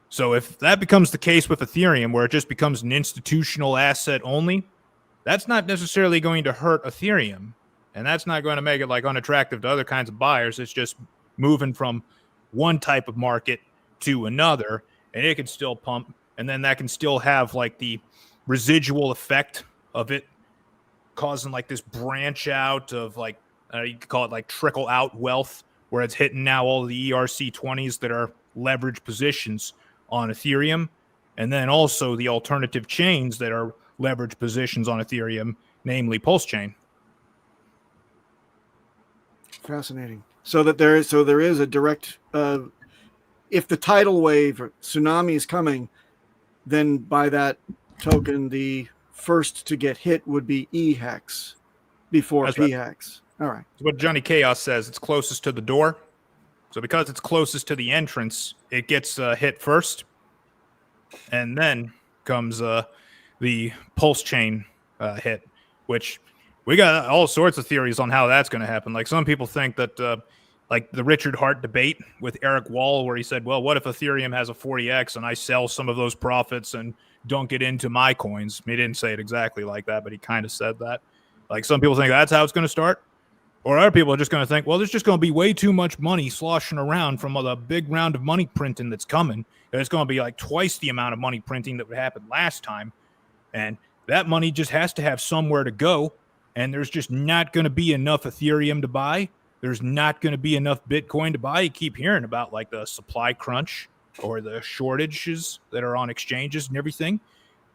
So if that becomes the case with Ethereum, where it just becomes an institutional asset only, that's not necessarily going to hurt Ethereum, and that's not going to make it like unattractive to other kinds of buyers. It's just moving from one type of market to another, and it can still pump, and then that can still have like the residual effect of it causing like this branch out of like you could call it like trickle out wealth, where it's hitting now all the ERC20s that are leveraged positions on Ethereum, and then also the alternative chains that are leveraged positions on Ethereum, namely PulseChain. Fascinating. So there is a direct if the tidal wave or tsunami is coming, then by that token, the first to get hit would be HEX before PHEX. Right. All right. So what Johnny Chaos says, it's closest to the door. So because it's closest to the entrance, it gets hit first. And then comes the PulseChain hit, which we got all sorts of theories on how that's going to happen. Like some people think that like the Richard Hart debate with Eric Wall, where he said, well, what if Ethereum has a 40x and I sell some of those profits and don't get into my coins? He didn't say it exactly like that, but he kind of said that. Like some people think that's how it's going to start. Or other people are just going to think, well, there's just going to be way too much money sloshing around from the big round of money printing that's coming. It's going to be like twice the amount of money printing that would happen last time. And that money just has to have somewhere to go. And there's just not going to be enough Ethereum to buy. There's not going to be enough Bitcoin to buy. You keep hearing about like the supply crunch or the shortages that are on exchanges and everything.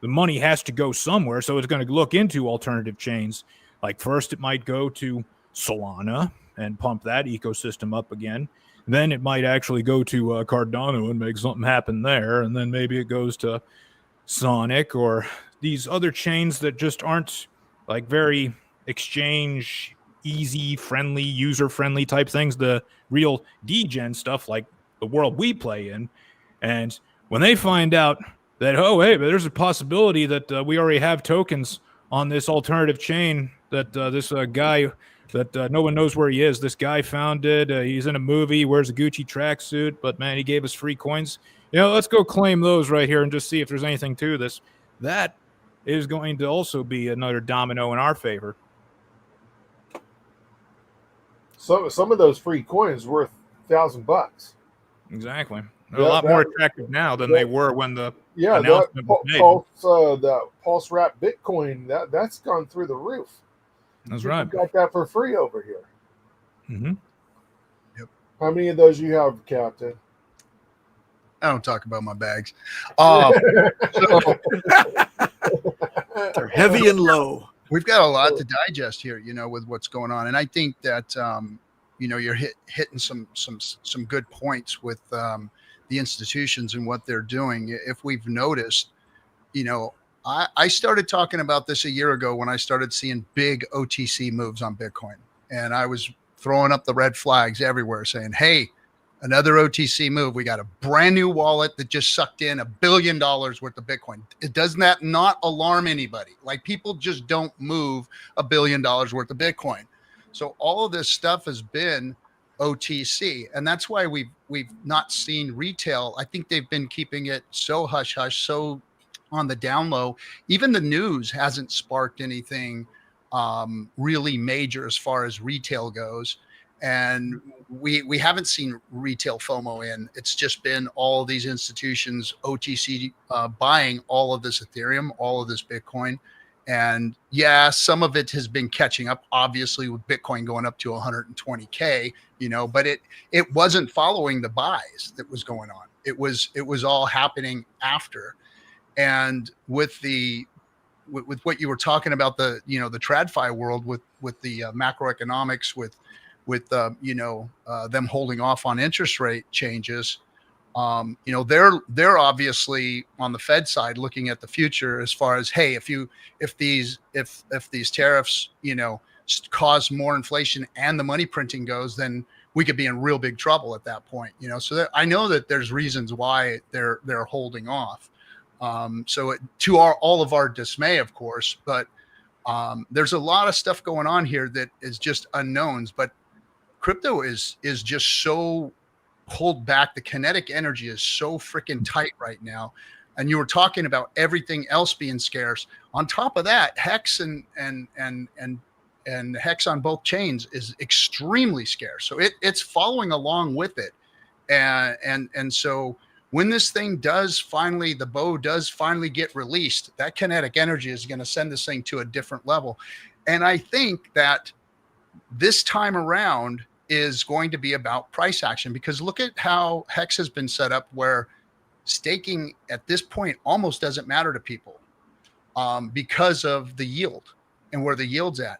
The money has to go somewhere. So it's going to look into alternative chains. Like first it might go to Solana and pump that ecosystem up again. Then it might actually go to Cardano and make something happen there. And then maybe it goes to Sonic or these other chains that just aren't like very exchange easy, friendly, user-friendly type things, the real degen stuff like the world we play in. And when they find out that, oh, hey, but there's a possibility that we already have tokens on this alternative chain that this guy that no one knows where he is, this guy founded, he's in a movie, wears a Gucci tracksuit, but man, he gave us free coins. You know, let's go claim those right here and just see if there's anything to this. That is going to also be another domino in our favor. So some of those free coins worth $1,000. Exactly. They're a lot more attractive now than they were when the announcement was made. The Pulse Wrap Bitcoin, that's gone through the roof. That's right. Got that for free over here. Mm-hmm. Yep. How many of those you have, Captain? I don't talk about my bags. They're heavy and low. We've got a lot to digest here, you know, with what's going on, and I think that you know, you're hitting some good points with the institutions and what they're doing. If we've noticed, you know, I started talking about this a year ago when I started seeing big OTC moves on Bitcoin. And I was throwing up the red flags everywhere saying, hey, another OTC move. We got a brand new wallet that just sucked in $1 billion worth of Bitcoin. Doesn't that not alarm anybody? Like, people just don't move $1 billion worth of Bitcoin. So all of this stuff has been OTC, and that's why we've not seen retail. I think they've been keeping it so hush hush, so on the down low. Even the news hasn't sparked anything really major as far as retail goes. And we haven't seen retail FOMO in. It's just been all these institutions OTC buying all of this Ethereum, all of this Bitcoin. And yeah, some of it has been catching up, obviously, with Bitcoin going up to 120K, but it wasn't following the buys that was going on. It was all happening after. And with what you were talking about, the TradFi world, with the macroeconomics, with them holding off on interest rate changes, they're obviously on the Fed side looking at the future as far as, hey, if these tariffs cause more inflation and the money printing goes, then we could be in real big trouble at that point. So I know that there's reasons why they're holding off. To all of our dismay, of course, but there's a lot of stuff going on here that is just unknowns. But crypto is just so pulled back. The kinetic energy is so freaking tight right now. And you were talking about everything else being scarce. On top of that, HEX and HEX on both chains is extremely scarce. So it's following along with it. And so when this thing the bow does finally get released, that kinetic energy is going to send this thing to a different level. And I think that this time around is going to be about price action, because look at how HEX has been set up, where staking at this point almost doesn't matter to people because of the yield and where the yield's at.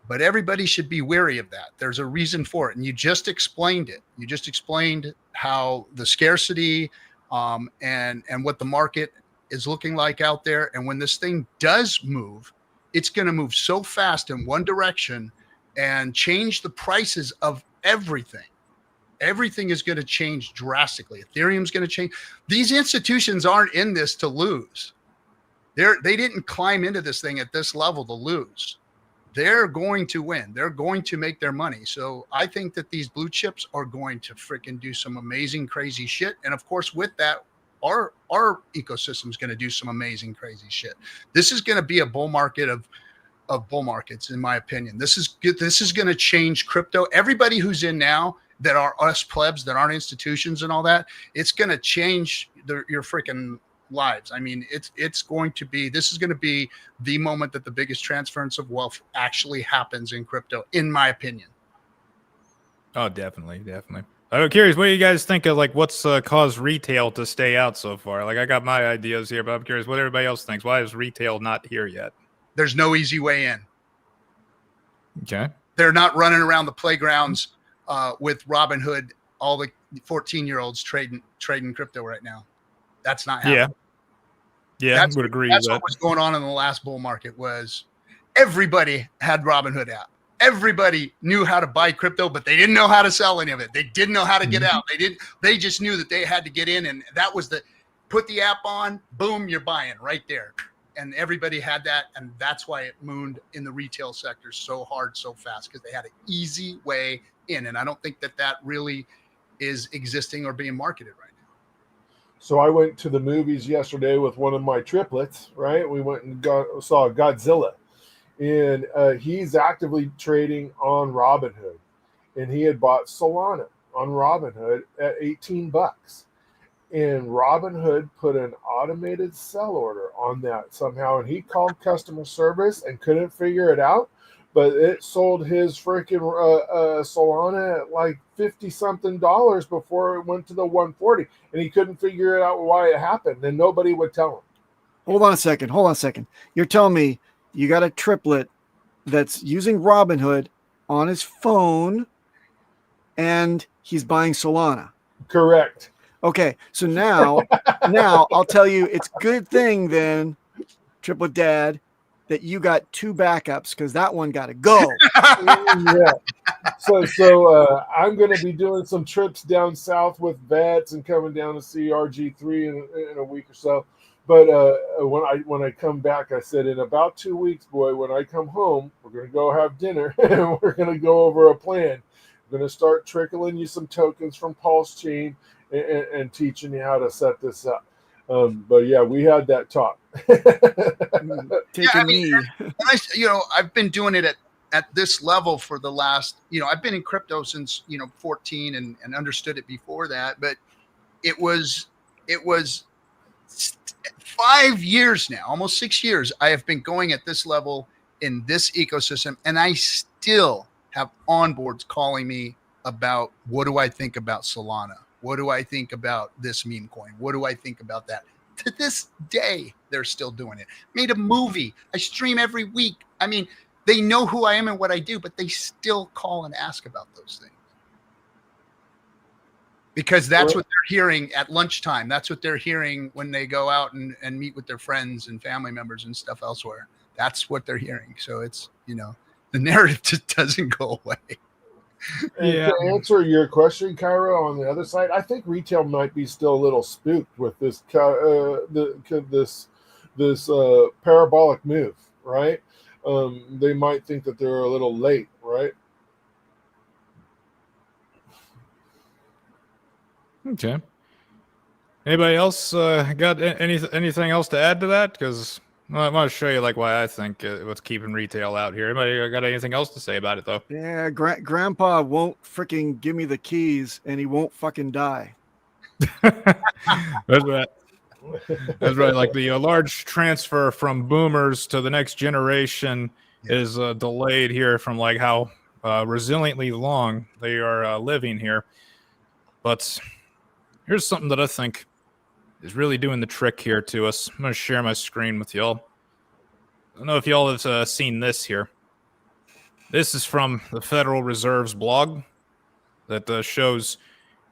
But everybody should be wary of that. There's a reason for it. And you just explained it. You just explained how the scarcity and what the market is looking like out there. And when this thing does move, it's going to move so fast in one direction and change the prices of everything. Everything is going to change drastically. Ethereum's going to change. These institutions aren't in this to lose. They didn't climb into this thing at this level to lose. They're going to win. They're going to make their money. So I think that these blue chips are going to freaking do some amazing, crazy shit. And of course, with that, our ecosystem is going to do some amazing, crazy shit. This is going to be a bull market of bull markets, in my opinion. This is going to change crypto. Everybody who's in now that are us plebs, that aren't institutions and all that, it's going to change your freaking lives. I mean, this is going to be the moment that the biggest transference of wealth actually happens in crypto, in my opinion. Oh, definitely. I'm curious, what do you guys think of, like, what's caused retail to stay out so far? Like, I got my ideas here, but I'm curious what everybody else thinks. Why is retail not here yet? There's no easy way in. Okay. They're not running around the playgrounds with Robinhood, all the 14-year-olds trading crypto right now. That's not happening. Yeah, I would agree with that. That's what was going on in the last bull market. Was everybody had Robinhood app. Everybody knew how to buy crypto, but they didn't know how to sell any of it. They didn't know how to get out. They just knew that they had to get in, and that was put the app on, boom, you're buying right there. And everybody had that, and that's why it mooned in the retail sector so hard, so fast, because they had an easy way in. And I don't think that really is existing or being marketed right now. So I went to the movies yesterday with one of my triplets, right? We went and saw Godzilla. And he's actively trading on Robinhood. And he had bought Solana on Robinhood at $18. And Robinhood put an automated sell order on that somehow. And he called customer service and couldn't figure it out. But it sold his freaking Solana at like $50-something before it went to the 140. And he couldn't figure out why it happened. And nobody would tell him. Hold on a second. You're telling me you got a triplet that's using Robinhood on his phone and he's buying Solana. Correct. Okay, so now I'll tell you, it's a good thing then Triplet Dad, that you got 2 backups because that one got to go. Yeah. So I'm going to be doing some trips down south with vets and coming down to see RG3 in a week or so. But when I come back, I said, in about 2 weeks, boy, when I come home, we're going to go have dinner and we're going to go over a plan. I'm going to start trickling you some tokens from PulseChain and teaching you how to set this up. But yeah, we had that talk. I've been doing it at this level for the last, I've been in crypto since 14 and understood it before that, but it was 5 years now, almost 6 years. I have been going at this level in this ecosystem, and I still have onboards calling me about what do I think about Solana? What do I think about this meme coin? What do I think about that? To this day, they're still doing it. Made a movie. I stream every week. I mean, they know who I am and what I do, but they still call and ask about those things. Because that's what they're hearing at lunchtime. That's what they're hearing when they go out and meet with their friends and family members and stuff elsewhere. That's what they're hearing. So it's, the narrative just doesn't go away. And to answer your question, Cairo, on the other side, I think retail might be still a little spooked with this this parabolic move, right? They might think that they're a little late, right? Okay. Anybody else got anything else to add to that? Because I want to show you why I think what's keeping retail out here. Anybody got anything else to say about it though? Yeah, Grandpa won't freaking give me the keys, and he won't fucking die. That's right. That's right. Like the large transfer from boomers to the next generation is delayed here from how resiliently long they are living here. But here's something that I think is really doing the trick here to us. I'm going to share my screen with y'all. I don't know if y'all have seen this here. This is from the Federal Reserve's blog that shows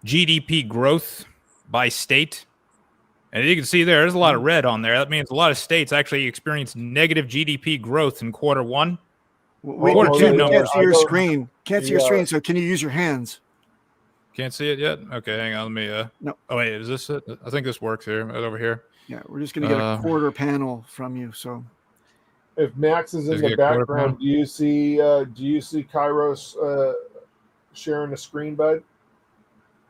GDP growth by state. And you can see there's a lot of red on there. That means a lot of states actually experienced negative GDP growth in quarter one. Quarter two numbers. Can't see your screen. Can't see your screen, so can you use your hands? Can't see it yet? Okay, hang on. Let me. No. Oh, wait, is this it? I think this works here, right over here. Yeah, we're just going to get a quarter panel from you. So, if Max is in the background, do you see Kairos sharing the screen, bud?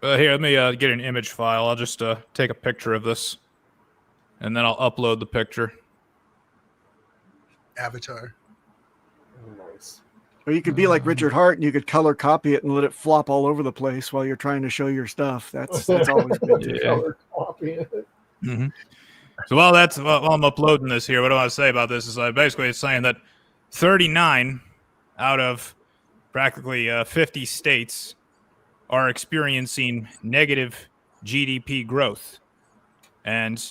Here, let me get an image file. I'll just take a picture of this, and then I'll upload the picture. Avatar. Nice. Or you could be like Richard Hart, and you could color copy it and let it flop all over the place while you're trying to show your stuff. That's always good. Yeah. Color copy it. Mm-hmm. So while I'm uploading this here, what I want to say about this is basically it's saying that 39 out of practically 50 states are experiencing negative GDP growth. And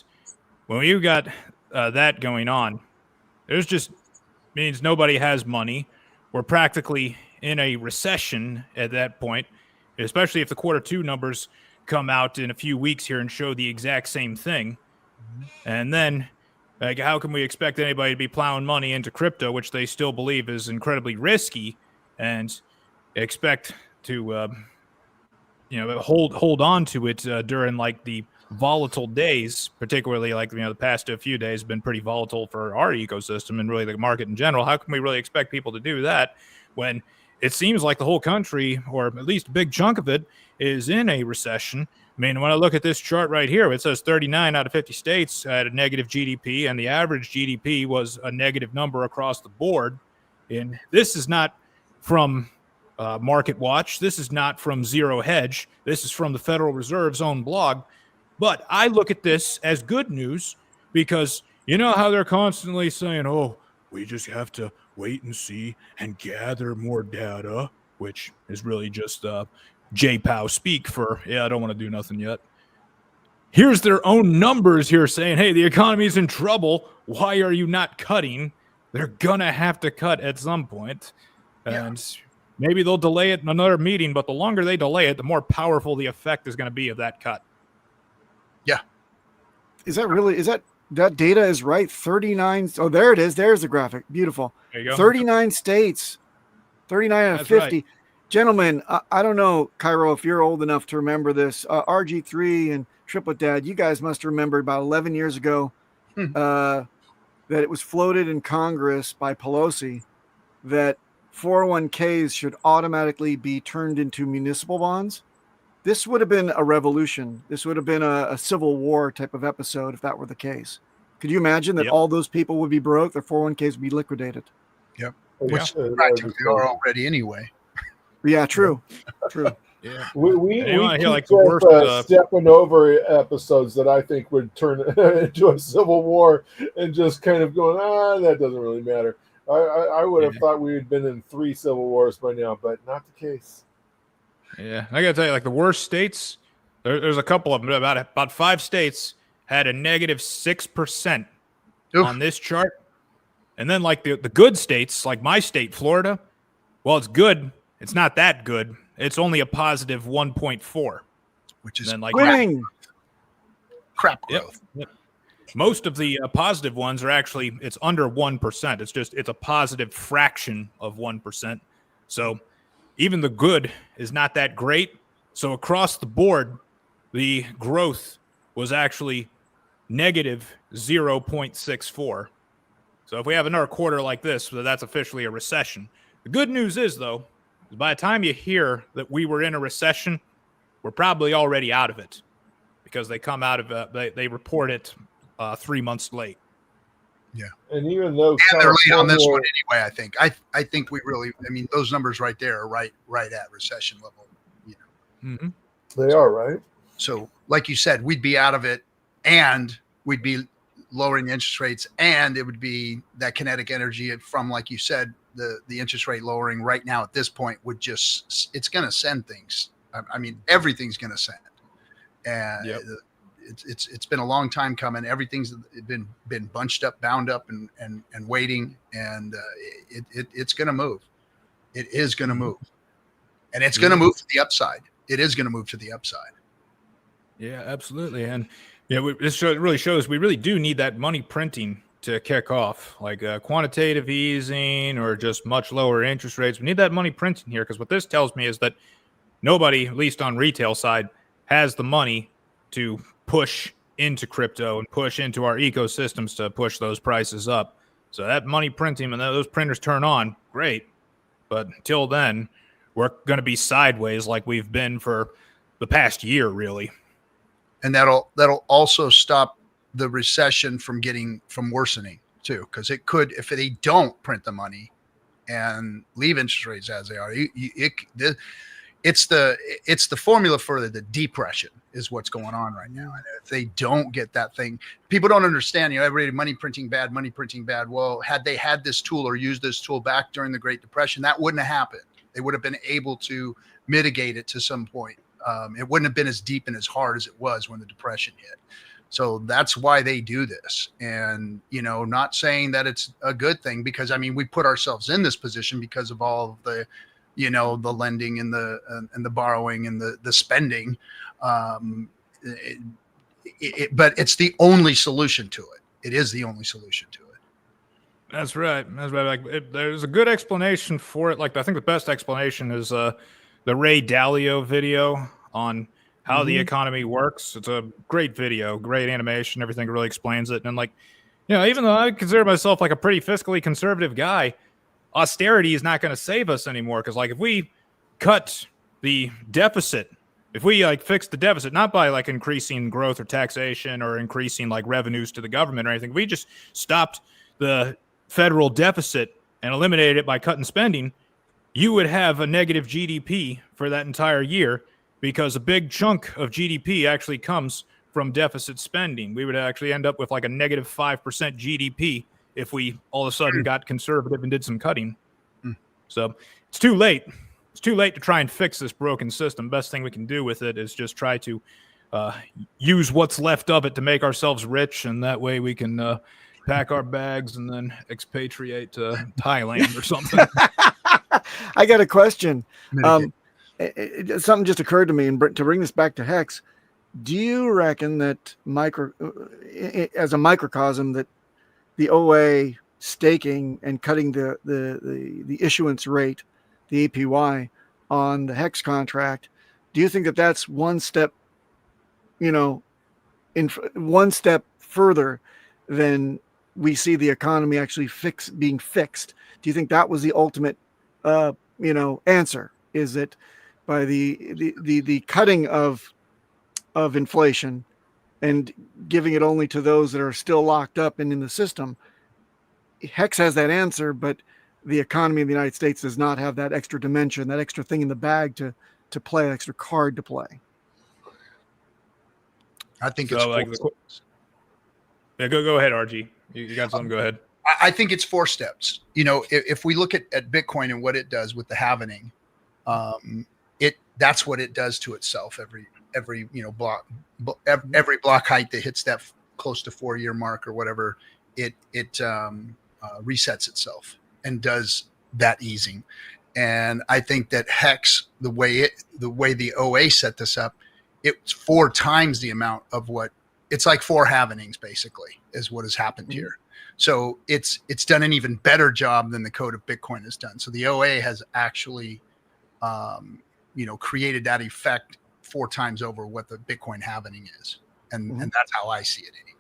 when you got that going on, there's just means nobody has money. We're practically in a recession at that point, especially if the quarter two numbers come out in a few weeks here and show the exact same thing. And then how can we expect anybody to be plowing money into crypto, which they still believe is incredibly risky, and expect to hold on to it during the volatile days, particularly the past few days have been pretty volatile for our ecosystem and really the market in general. How can we really expect people to do that when it seems like the whole country, or at least a big chunk of it, is in a recession? I mean, when I look at this chart right here, it says 39 out of 50 states had a negative GDP, and the average GDP was a negative number across the board. And this is not from Market Watch. This is not from Zero Hedge. This is from the Federal Reserve's own blog. But I look at this as good news because you know how they're constantly saying, oh, we just have to wait and see and gather more data, which is really just JPOW speak for, I don't want to do nothing yet. Here's their own numbers here saying, hey, the economy's in trouble. Why are you not cutting? They're going to have to cut at some point. And maybe they'll delay it in another meeting, but the longer they delay it, the more powerful the effect is going to be of that cut. Yeah. Is that that data is right. 39. Oh, there it is. There's the graphic. Beautiful. There you go. 39 states, 39 out of That's 50. right. Gentlemen, I don't know, Cairo, if you're old enough to remember this. RG3 and Triplet Dad, you guys must remember about 11 years ago that it was floated in Congress by Pelosi that 401ks should automatically be turned into municipal bonds. This would have been a revolution. This would have been a civil war type of episode if that were the case. Could you imagine that all those people would be broke, their 401ks would be liquidated? Yep. Which practically are already anyway. Yeah, true. True. Yeah. We hear, keep like, the worst, stepping over episodes that I think would turn into a civil war and just kind of going, that doesn't really matter. I would have thought we had been in 3 civil wars by now, but not the case. Yeah, I gotta tell you, like the worst states, there's a couple of them. About 5 states had a negative 6% on this chart, and then like the good states, like my state, Florida. Well, it's good. It's not that good. It's only a positive 1.4, which is then like crap growth. Yep. Most of the positive ones are actually it's under 1%. It's a positive fraction of 1%. So even the good is not that great. So across the board, the growth was actually negative 0.64. So if we have another quarter like this, that's officially a recession. The good news is, though, by the time you hear that we were in a recession, we're probably already out of it because they come out of they report it 3 months late. Yeah, and even though they're late on this one anyway, I think we really, I mean, those numbers right there are right at recession level. You know, they are right. So, like you said, we'd be out of it, and we'd be lowering interest rates, and it would be that kinetic energy from, like you said, the interest rate lowering right now at this point would just, it's going to send things. I mean, everything's going to send, and it's been a long time coming. Everything's been bunched up, bound up, and waiting, and it's going to move. It is going to move, and it's going to move to the upside. It is going to move to the upside. Yeah, absolutely. And this really shows we really do need that money printing to kick off, like quantitative easing or just much lower interest rates. We need that money printing here, because what this tells me is that nobody, at least on retail side, has the money to push into crypto and push into our ecosystems to push those prices up. So that money printing, and those printers turn on, great. But until then, we're going to be sideways like we've been for the past year, really. And that'll also stop the recession from worsening too, because it could, if they don't print the money and leave interest rates as they are, it's the formula for the depression is what's going on right now. And if they don't get that thing, people don't understand. Everybody money printing bad. Well, had they had this tool or used this tool back during the Great Depression, that wouldn't have happened. They would have been able to mitigate it to some point. It wouldn't have been as deep and as hard as it was when the Depression hit. So that's why they do this. And, not saying that it's a good thing, because, I mean, we put ourselves in this position because of all of the, the lending and the borrowing and the spending. But it's the only solution to it. It is the only solution to it. That's right. Like, there's a good explanation for it. Like, I think the best explanation is the Ray Dalio video on how the economy works. It's a great video, great animation. Everything really explains it. And like, even though I consider myself like a pretty fiscally conservative guy, austerity is not going to save us anymore. Because like, if we cut the deficit, if we like fix the deficit, not by like increasing growth or taxation or increasing like revenues to the government or anything, we just stopped the federal deficit and eliminated it by cutting spending, you would have a negative GDP for that entire year, because a big chunk of GDP actually comes from deficit spending. We would actually end up with like a negative 5% GDP if we all of a sudden got conservative and did some cutting. So it's too late. It's too late to try and fix this broken system. Best thing we can do with it is just try to use what's left of it to make ourselves rich, and that way we can pack our bags and then expatriate to Thailand or something. I got a question. Something just occurred to me, and to bring this back to HEX, do you reckon that as a microcosm, that the OA staking and cutting the issuance rate, the APY on the HEX contract, do you think that that's one step, one step further than we see the economy actually being fixed? Do you think that was the ultimate, answer? Is it by the cutting of inflation and giving it only to those that are still locked up and in the system? HEX has that answer, but the economy of the United States does not have that extra dimension, that extra thing in the bag to play, extra card to play. I think so go ahead, RG. You got something? Go ahead. I think it's 4 steps. If we look at Bitcoin and what it does with the halvening, that's what it does to itself every block height that hits that close to 4-year mark or whatever, it resets itself and does that easing. And I think that HEX, the way the OA set this up, it's 4 times the amount of what it's like 4 halvenings basically is what has happened here. So it's done an even better job than the code of Bitcoin has done. So the OA has actually, created that effect 4 times over what the Bitcoin halvening is. And that's how I see it anyway.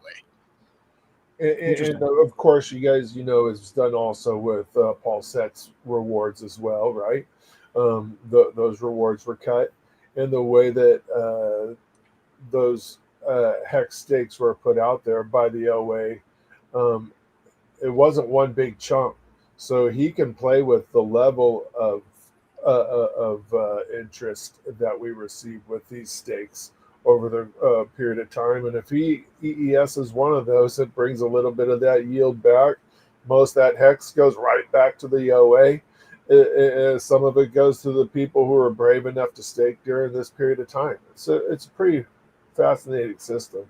And of course, you guys, it's done also with PulseX rewards as well, right? Those rewards were cut. And the way that those HEX stakes were put out there by the OA, it wasn't one big chunk. So he can play with the level of interest that we receive with these stakes over the period of time. And if EES is one of those, it brings a little bit of that yield back. Most of that HEX goes right back to the OA. Some of it goes to the people who are brave enough to stake during this period of time. It's a pretty fascinating system.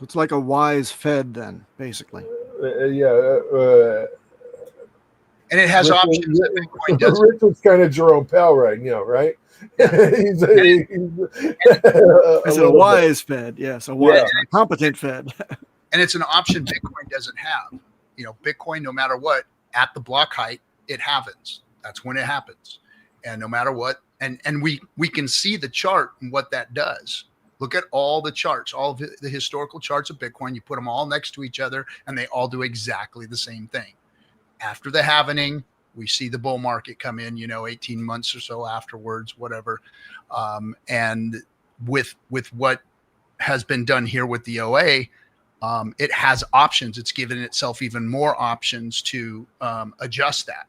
It's like a wise Fed then, basically. And it has options that Bitcoin doesn't. Richard's kind of Jerome Powell right now, right? He's a wise Fed, yes, a wise, competent Fed. And it's an option Bitcoin doesn't have. Bitcoin, no matter what, at the block height, it happens. That's when it happens. And no matter what, and we can see the chart and what that does. Look at all the charts, all of the historical charts of Bitcoin. You put them all next to each other, and they all do exactly the same thing. After the halvening, we see the bull market come in, 18 months or so afterwards, whatever. And with what has been done here with the OA, it has options. It's given itself even more options to adjust that.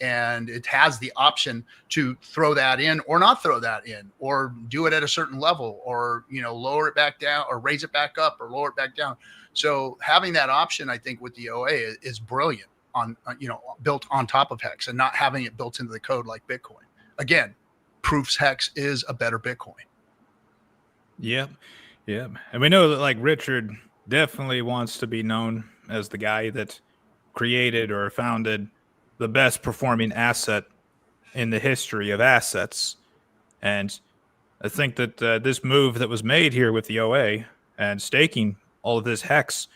And it has the option to throw that in or not throw that in, or do it at a certain level, or, lower it back down, or raise it back up, or lower it back down. So having that option, I think, with the OA is brilliant built on top of HEX, and not having it built into the code like Bitcoin. Again, proofs HEX is a better Bitcoin. Yeah. And we know that, like, Richard definitely wants to be known as the guy that created or founded the best performing asset in the history of assets. And I think that this move that was made here with the OA and staking all of this HEX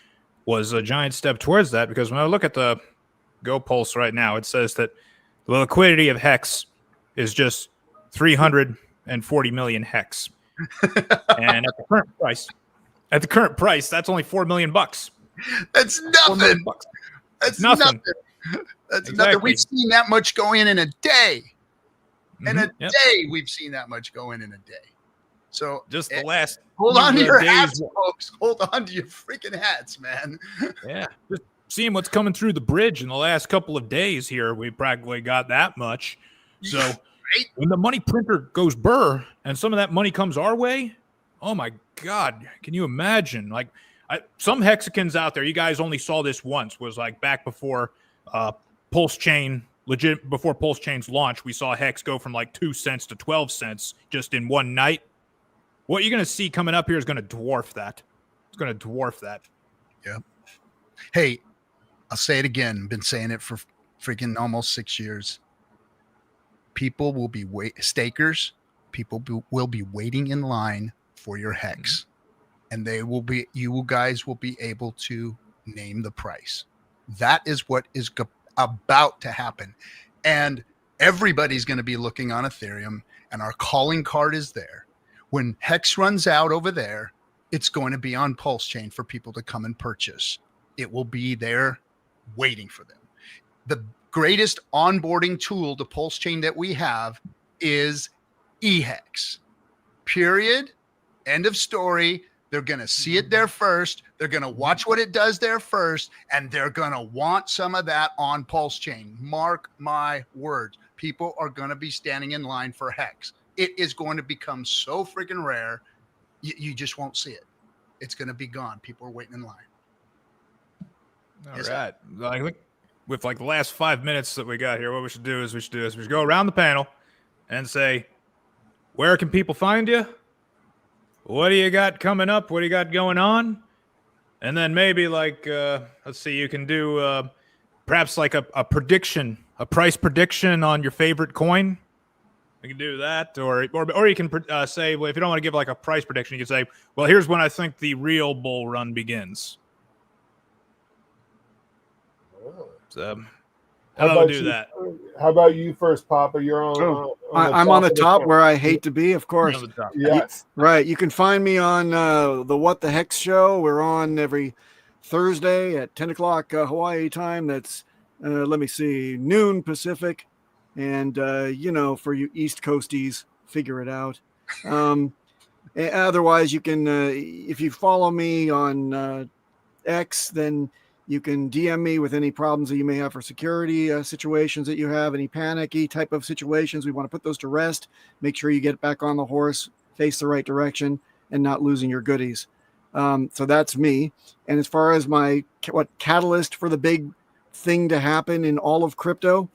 was a giant step towards that, because when I look at the Go Pulse right now, it says that the liquidity of HEX is just 340 million HEX. And at the current price, that's only $4 million. That's nothing. That's nothing. That's nothing. We've seen that much go in a day. In a day, we've seen that much go in a day. So just the last. Hold on to your hats, folks. Hold on to your freaking hats, man. Yeah. Just seeing what's coming through the bridge in the last couple of days here, we practically got that much. So when the money printer goes burr and some of that money comes our way, oh my God, can you imagine? Like, some hexagons out there, you guys only saw this once, was like back before PulseChain, before PulseChain's launch, we saw HEX go from like 2 cents to 12 cents just in one night. What you're going to see coming up here is going to dwarf that. It's going to dwarf that. Yeah. Hey, I'll say it again. Been saying it for freaking almost 6 years. People will be stakers. People will be waiting in line for your HEX. and you guys will be able to name the price. That is what is about to happen. And everybody's going to be looking on Ethereum, and our calling card is there. When HEX runs out over there, it's going to be on PulseChain for people to come and purchase. It will be there waiting for them. The greatest onboarding tool to PulseChain that we have is HEX. Period. End of story. They're going to see it there first. They're going to watch what it does there first, and they're going to want some of that on PulseChain. Mark my words. People are going to be standing in line for HEX. It is going to become so freaking rare, you just won't see it. It's going to be gone. People are waiting in line. All right. With like the last 5 minutes that we got here, what we should do is we should go around the panel and say, where can people find you? What do you got coming up? What do you got going on? And then maybe like, let's see, you can do perhaps like a prediction, a price prediction on your favorite coin. You can do that, or you can say, well, if you don't want to give like a price prediction, you can say, well, here's when I think the real bull run begins. So, how about do that? How about you first, Papa? You're on. I'm on the top where I hate to be, of course. Yes. Right. You can find me on the What the Hex show. We're on every Thursday at 10 o'clock Hawaii time. That's, let me see, noon Pacific. And, for you East Coasties, figure it out. Otherwise, you can, if you follow me on X, then you can DM me with any problems that you may have for security situations that you have, any panicky type of situations. We want to put those to rest. Make sure you get back on the horse, face the right direction, and not losing your goodies. So that's me. And as far as what catalyst for the big thing to happen in all of crypto,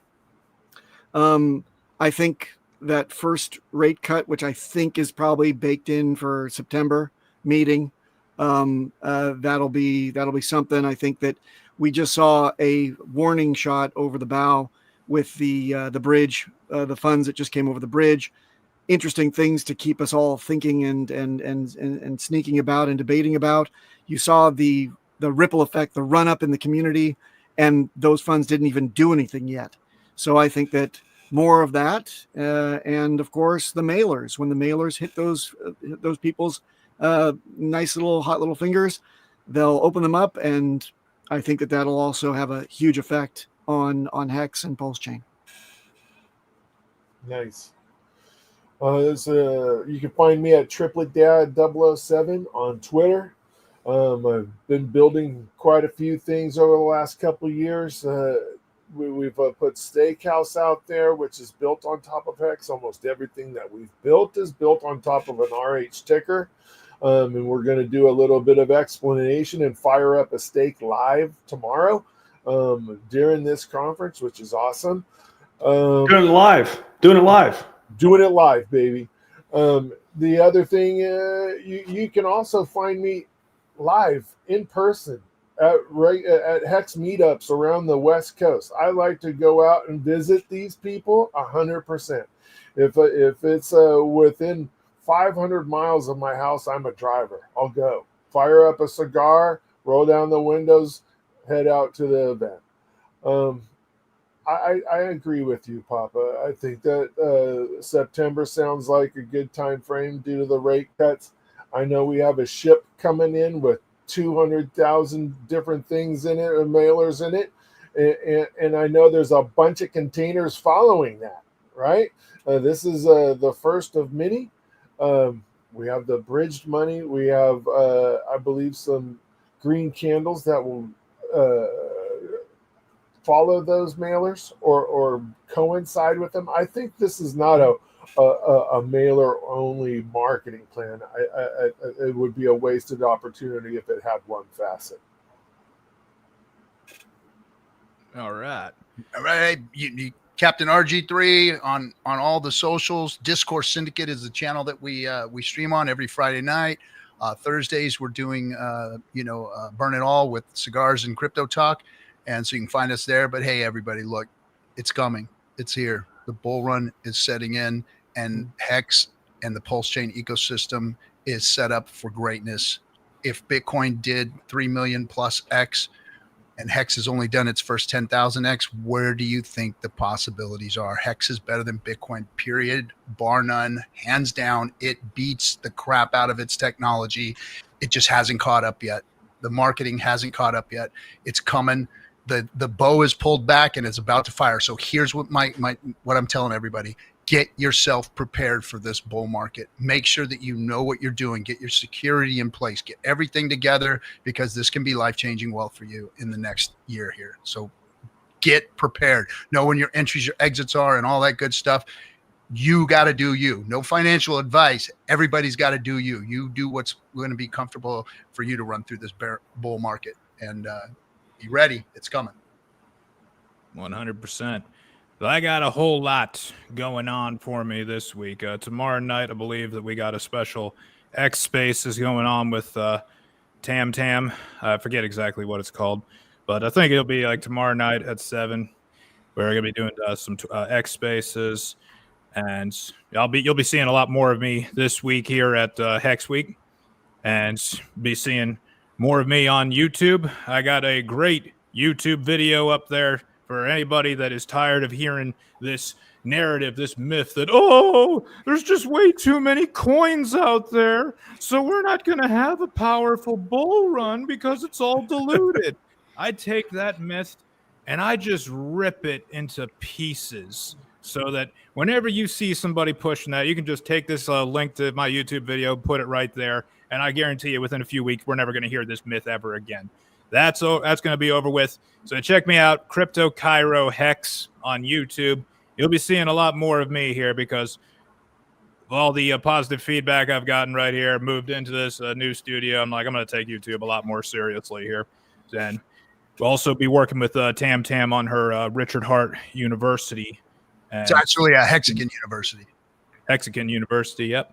I think that first rate cut, which I think is probably baked in for September meeting, that'll be something. I think that we just saw a warning shot over the bow with the bridge, the funds that just came over the bridge. Interesting things to keep us all thinking and sneaking about and debating about. You saw the ripple effect, the run up in the community, and those funds didn't even do anything yet. So I think that more of that, and of course the mailers. When the mailers hit those people's nice little hot little fingers, they'll open them up, and I think that that'll also have a huge effect on HEX and PulseChain. Nice. You can find me at tripletdad007 on Twitter. I've been building quite a few things over the last couple of years. We've put Steakhouse out there, which is built on top of HEX. Almost everything that we've built is built on top of an RH ticker. And we're going to do a little bit of explanation and fire up a stake live tomorrow during this conference, which is awesome. Doing it live, baby. The other thing, you can also find me live in person at HEX meetups around the West Coast. I like to go out and visit these people 100%. If it's within 500 miles of my house, I'm a driver. I'll go. Fire up a cigar, roll down the windows, head out to the event. I agree with you, Papa. I think that September sounds like a good time frame due to the rate cuts. I know we have a ship coming in with 200,000 different things in it, or mailers in it, and I know there's a bunch of containers following that, right? This is the first of many. We have the bridged money. We have, I believe, some green candles that will follow those mailers or coincide with them. I think this is not a mailer only marketing plan. It would be a wasted opportunity if it had one facet. All right. Captain RG3 on all the socials. Discourse Syndicate is the channel that we stream on every Friday night. Thursdays we're doing Burn It All with cigars and crypto talk, and so you can find us there. But hey, everybody, look, it's coming. It's here. The bull run is setting in, and HEX and the PulseChain ecosystem is set up for greatness if Bitcoin did 3 million plus X and HEX has only done its first 10,000 X, where do you think the possibilities are? HEX is better than Bitcoin, period, bar none, hands down. It beats the crap out of its technology. It just hasn't caught up yet. The marketing hasn't caught up yet. It's coming. The bow is pulled back and it's about to fire. So here's what what I'm telling everybody. Get yourself prepared for this bull market. Make sure that you know what you're doing. Get your security in place. Get everything together, because this can be life-changing wealth for you in the next year here. So get prepared. Know when your entries, your exits are, and all that good stuff. You got to do you. No financial advice. Everybody's got to do you. You do what's going to be comfortable for you to run through this bull market. And be ready. It's coming. 100%. I got a whole lot going on for me this week. Tomorrow night, I believe that we got a special X Spaces going on with Tam Tam. I forget exactly what it's called, but I think it'll be like tomorrow night at 7. We're going to be doing some X Spaces, and you'll be seeing a lot more of me this week here at HEX Week, and be seeing more of me on YouTube. I got a great YouTube video up there for anybody that is tired of hearing this narrative, this myth that, oh, there's just way too many coins out there, so we're not going to have a powerful bull run because it's all diluted. I take that myth and I just rip it into pieces, so that whenever you see somebody pushing that, you can just take this link to my YouTube video, put it right there, and I guarantee you within a few weeks, we're never going to hear this myth ever again. That's going to be over with. So check me out, Crypto Cairo Hex on YouTube. You'll be seeing a lot more of me here because of all the positive feedback I've gotten right here. Moved into this new studio. I'm going to take YouTube a lot more seriously here. And we'll also be working with Tam Tam on her Richard Hart University. It's actually a Hexagon University. Hexagon University, yep.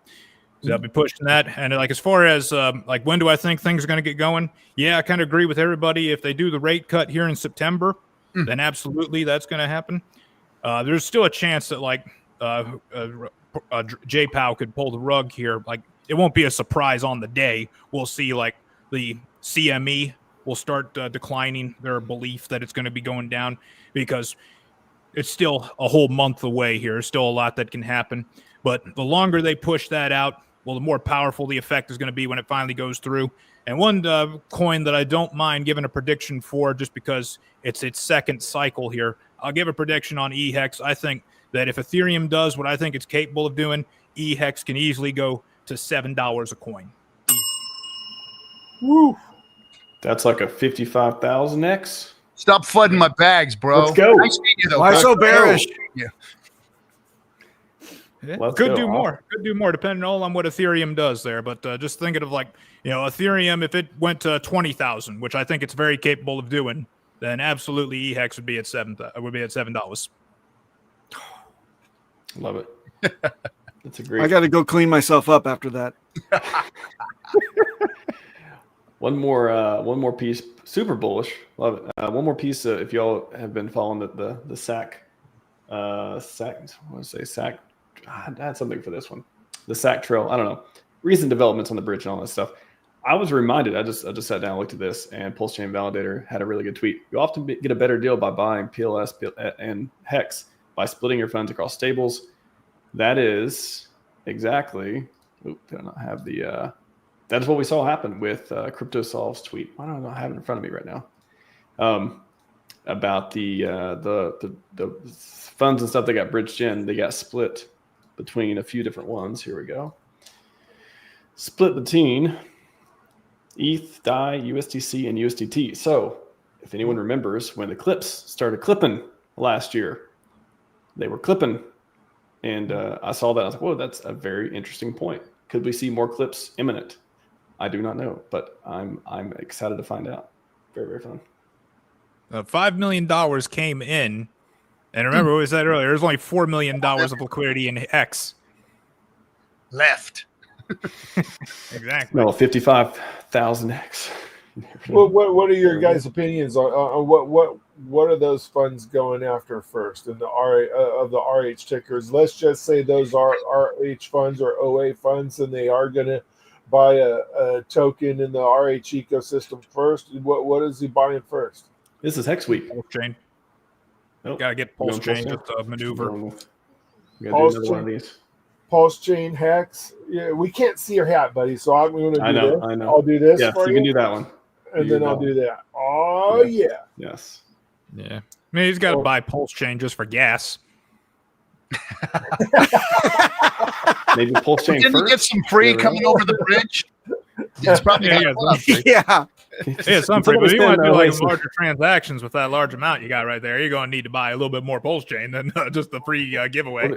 So I'll be pushing that. And like as far as like when do I think things are going to get going? Yeah, I kind of agree with everybody. If they do the rate cut here in September, then absolutely that's going to happen. There's still a chance that like J-Pow could pull the rug here. Like it won't be a surprise on the day. We'll see like the CME will start declining their belief that it's going to be going down, because it's still a whole month away here. There's still a lot that can happen. But the longer they push that out, well, the more powerful the effect is going to be when it finally goes through. And one coin that I don't mind giving a prediction for, just because it's its second cycle here, I'll give a prediction on EHEX. I think that if Ethereum does what I think it's capable of doing, EHEX can easily go to $7 a coin. Woo! That's like a 55,000x. Stop flooding my bags, bro. Let's go. Nice meeting you, though. Why so bearish? Yeah. Yeah. Could do more. Could do more, depending all on what Ethereum does there. But just thinking of like, Ethereum, if it went to 20,000, which I think it's very capable of doing, then absolutely EHEX would be at $7. Love it. That's a great. I got to go clean myself up after that. One more piece. Super bullish. Love it. One more piece. If y'all have been following the SAC, SAC. I had something for this one. The SAC trail. I don't know. Recent developments on the bridge and all that stuff. I was reminded. I just sat down and looked at this, and PulseChain Validator had a really good tweet. You often get a better deal by buying PLS and HEX by splitting your funds across stables. That is exactly. Did I not have the? That is what we saw happen with CryptoSolve's tweet. I don't know. I have it in front of me right now. About the funds and stuff that got bridged in. They got split between a few different ones. Here we go. Split between ETH, DAI, USDC, and USDT. So if anyone remembers when the clips started clipping last year, they were clipping. And I saw that. I was like, whoa, that's a very interesting point. Could we see more clips imminent? I do not know, but I'm excited to find out. Very, very fun. $5 million came in. And remember what we said earlier, there's only $4 million of liquidity in HEX. Left. Exactly. No, 55,000x. Well, what are your guys' opinions on what are those funds going after first in the of the RH tickers? Let's just say those are RH funds or OA funds, and they are going to buy a token in the RH ecosystem first? What is he buying first? This is Hex Week. PulseChain. Nope. Gotta get We're going PulseChain PulseChain. just to maneuver. We gotta do another one of these. PulseChain Hex. Yeah, we can't see your hat, buddy. So I'm going to do this. I know. I'll do this Yes, for you can do that one. and then I'll do that. Oh yeah. Yes. Yeah. I mean, he's got to buy PulseChain just for gas. Maybe PulseChain Didn't first. he get some free coming over the bridge? It's probably Yeah. Yeah, some free, but you want to do like larger transactions with that large amount you got right there. You're going to need to buy a little bit more PulseChain than just the free giveaway.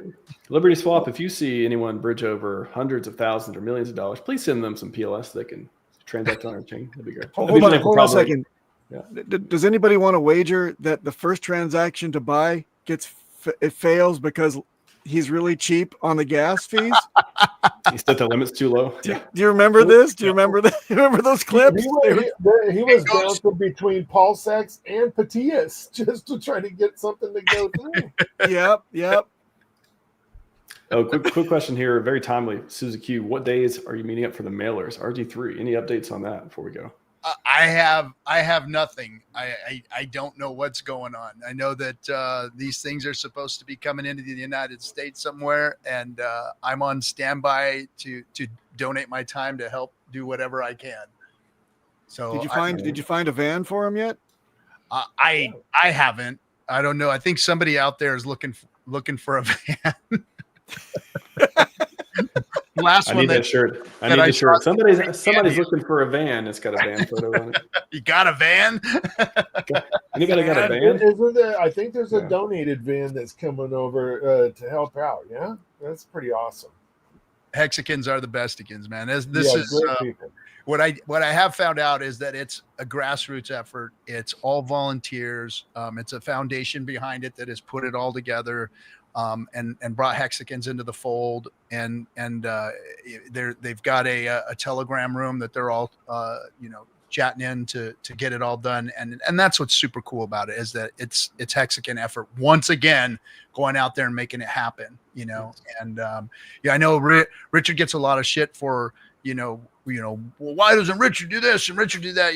Liberty Swap, if you see anyone bridge over hundreds of thousands or millions of dollars, please send them some PLS so they can transact on our chain. That'd be great. Hold on a second. Yeah. Does anybody want to wager that the first transaction to buy it fails because he's really cheap on the gas fees? He set the limits too low. Do you remember this? Do you remember that? Remember those clips? He was bouncing between PulseX and Patias just to try to get something to go through. Yep. Oh, quick question here. Very timely. Suzy Q, what days are you meeting up for the mailers? RG3. Any updates on that before we go? I have nothing. I don't know what's going on. I know that these things are supposed to be coming into the United States somewhere, and I'm on standby to donate my time to help do whatever I can. So did you find a van for him yet? I haven't. I don't know. I think somebody out there is looking for a van. Last I one need that shirt. I need the shirt. Somebody's looking for a van. It's got a van photo on it. You got a van? Anybody got a van? Isn't there, I think there's a donated van that's coming over to help out. Yeah, that's pretty awesome. Hexicans are the bestikins, man. This is what I have found out is that it's a grassroots effort. It's all volunteers. It's a foundation behind it that has put it all together. And brought Hexicans into the fold, and they've got a Telegram room that they're all chatting in to get it all done, and that's what's super cool about it is that it's Hexican effort once again going out there and making it happen, and I know Richard gets a lot of shit for well, why doesn't Richard do this and Richard do that?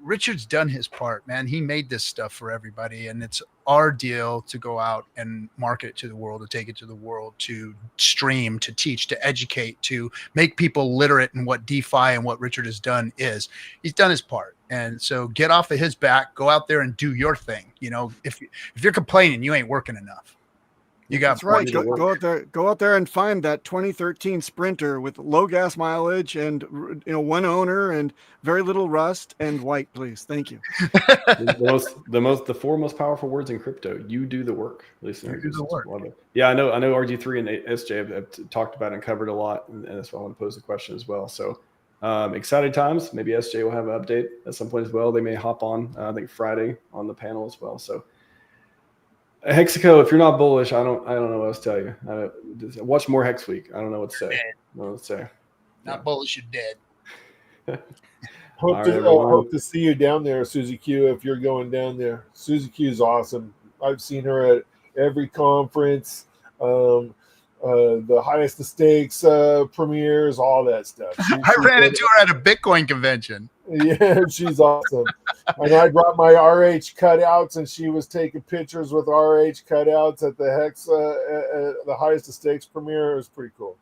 Richard's done his part, man. He made this stuff for everybody, and it's our deal to go out and market it to the world, to take it to the world, to stream, to teach, to educate, to make people literate in what DeFi and what Richard has done is. He's done his part. And so get off of his back, go out there and do your thing. If you're complaining, you ain't working enough. You got That's right. Go out there and find that 2013 Sprinter with low gas mileage and one owner and very little rust and white, please. Thank you. The four most powerful words in crypto. You do the work. Listeners. You do the work. Yeah, I know RG3 and SJ have talked about and covered a lot, and that's why I want to pose the question as well. So exciting times. Maybe SJ will have an update at some point as well. They may hop on, I think Friday on the panel as well. So Hexico, if you're not bullish, I don't know what else to tell you. Watch more Hex Week. I don't know what to say. Not bullish, you're dead. Hope to see you down there, Suzy Q, if you're going down there. Suzy Q is awesome. I've seen her at every conference, the highest of stakes premieres, all that stuff. I ran into her at a Bitcoin convention. Yeah, she's awesome. And I brought my RH cutouts, and she was taking pictures with RH cutouts at the Hex, the highest of stakes premiere. It was pretty cool.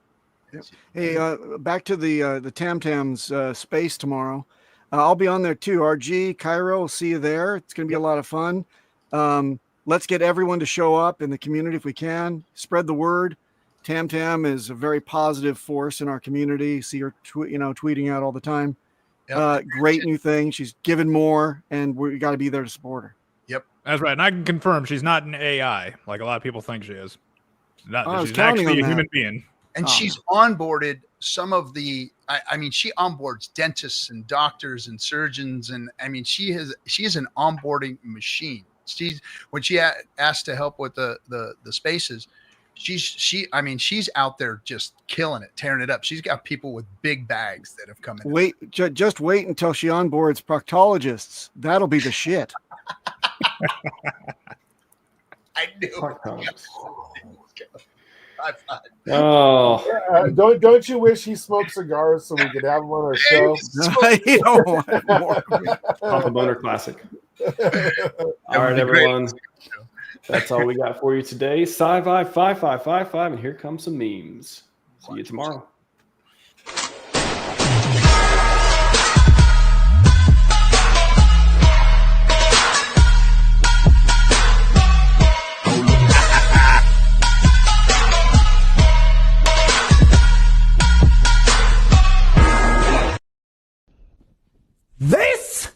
Hey, back to the Tam Tams space tomorrow. I'll be on there too. RG, Cairo, will see you there. It's going to be a lot of fun. Let's get everyone to show up in the community if we can. Spread the word. Tam Tam is a very positive force in our community. See her tweeting out all the time. Yep. Great new thing. She's giving more, and we got to be there to support her. Yep, that's right. And I can confirm she's not an AI like a lot of people think she is. She's actually a human being. And she's onboarded some of the. I mean, she onboards dentists and doctors and surgeons, and I mean, she is an onboarding machine. When she asked to help with the spaces. She's out there just killing it, tearing it up. She's got people with big bags that have come in. Just wait until she onboards proctologists. That'll be the shit. I knew. Oh, don't you wish he smoked cigars so we could have him on our show? You don't want more. Papa Boner Classic. All right, everyone. That's all we got for you today. Scivive 5555, and here comes some memes. See you tomorrow. This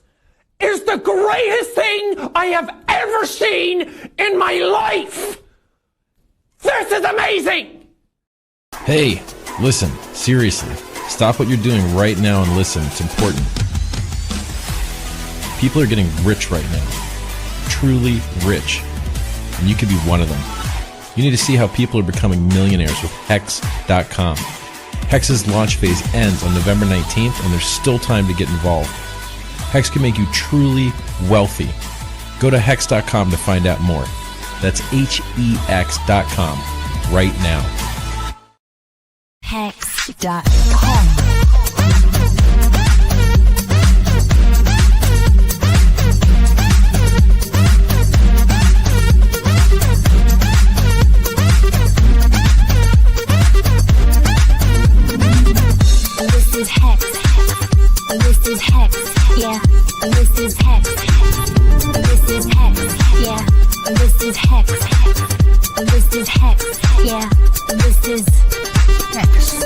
is the greatest thing I have ever seen in my life. This is amazing. Hey, listen, seriously. Stop what you're doing right now and listen. It's important. People are getting rich right now. Truly rich. And you could be one of them. You need to see how people are becoming millionaires with HEX.com. HEX's launch phase ends on November 19th, and there's still time to get involved. HEX can make you truly wealthy. Go to HEX.com to find out more. That's HEX.com right now. HEX.com. This is HEX. This is HEX. Yeah. This is HEX. This is HEX. Yeah. This is HEX. This is HEX. Yeah. This is HEX.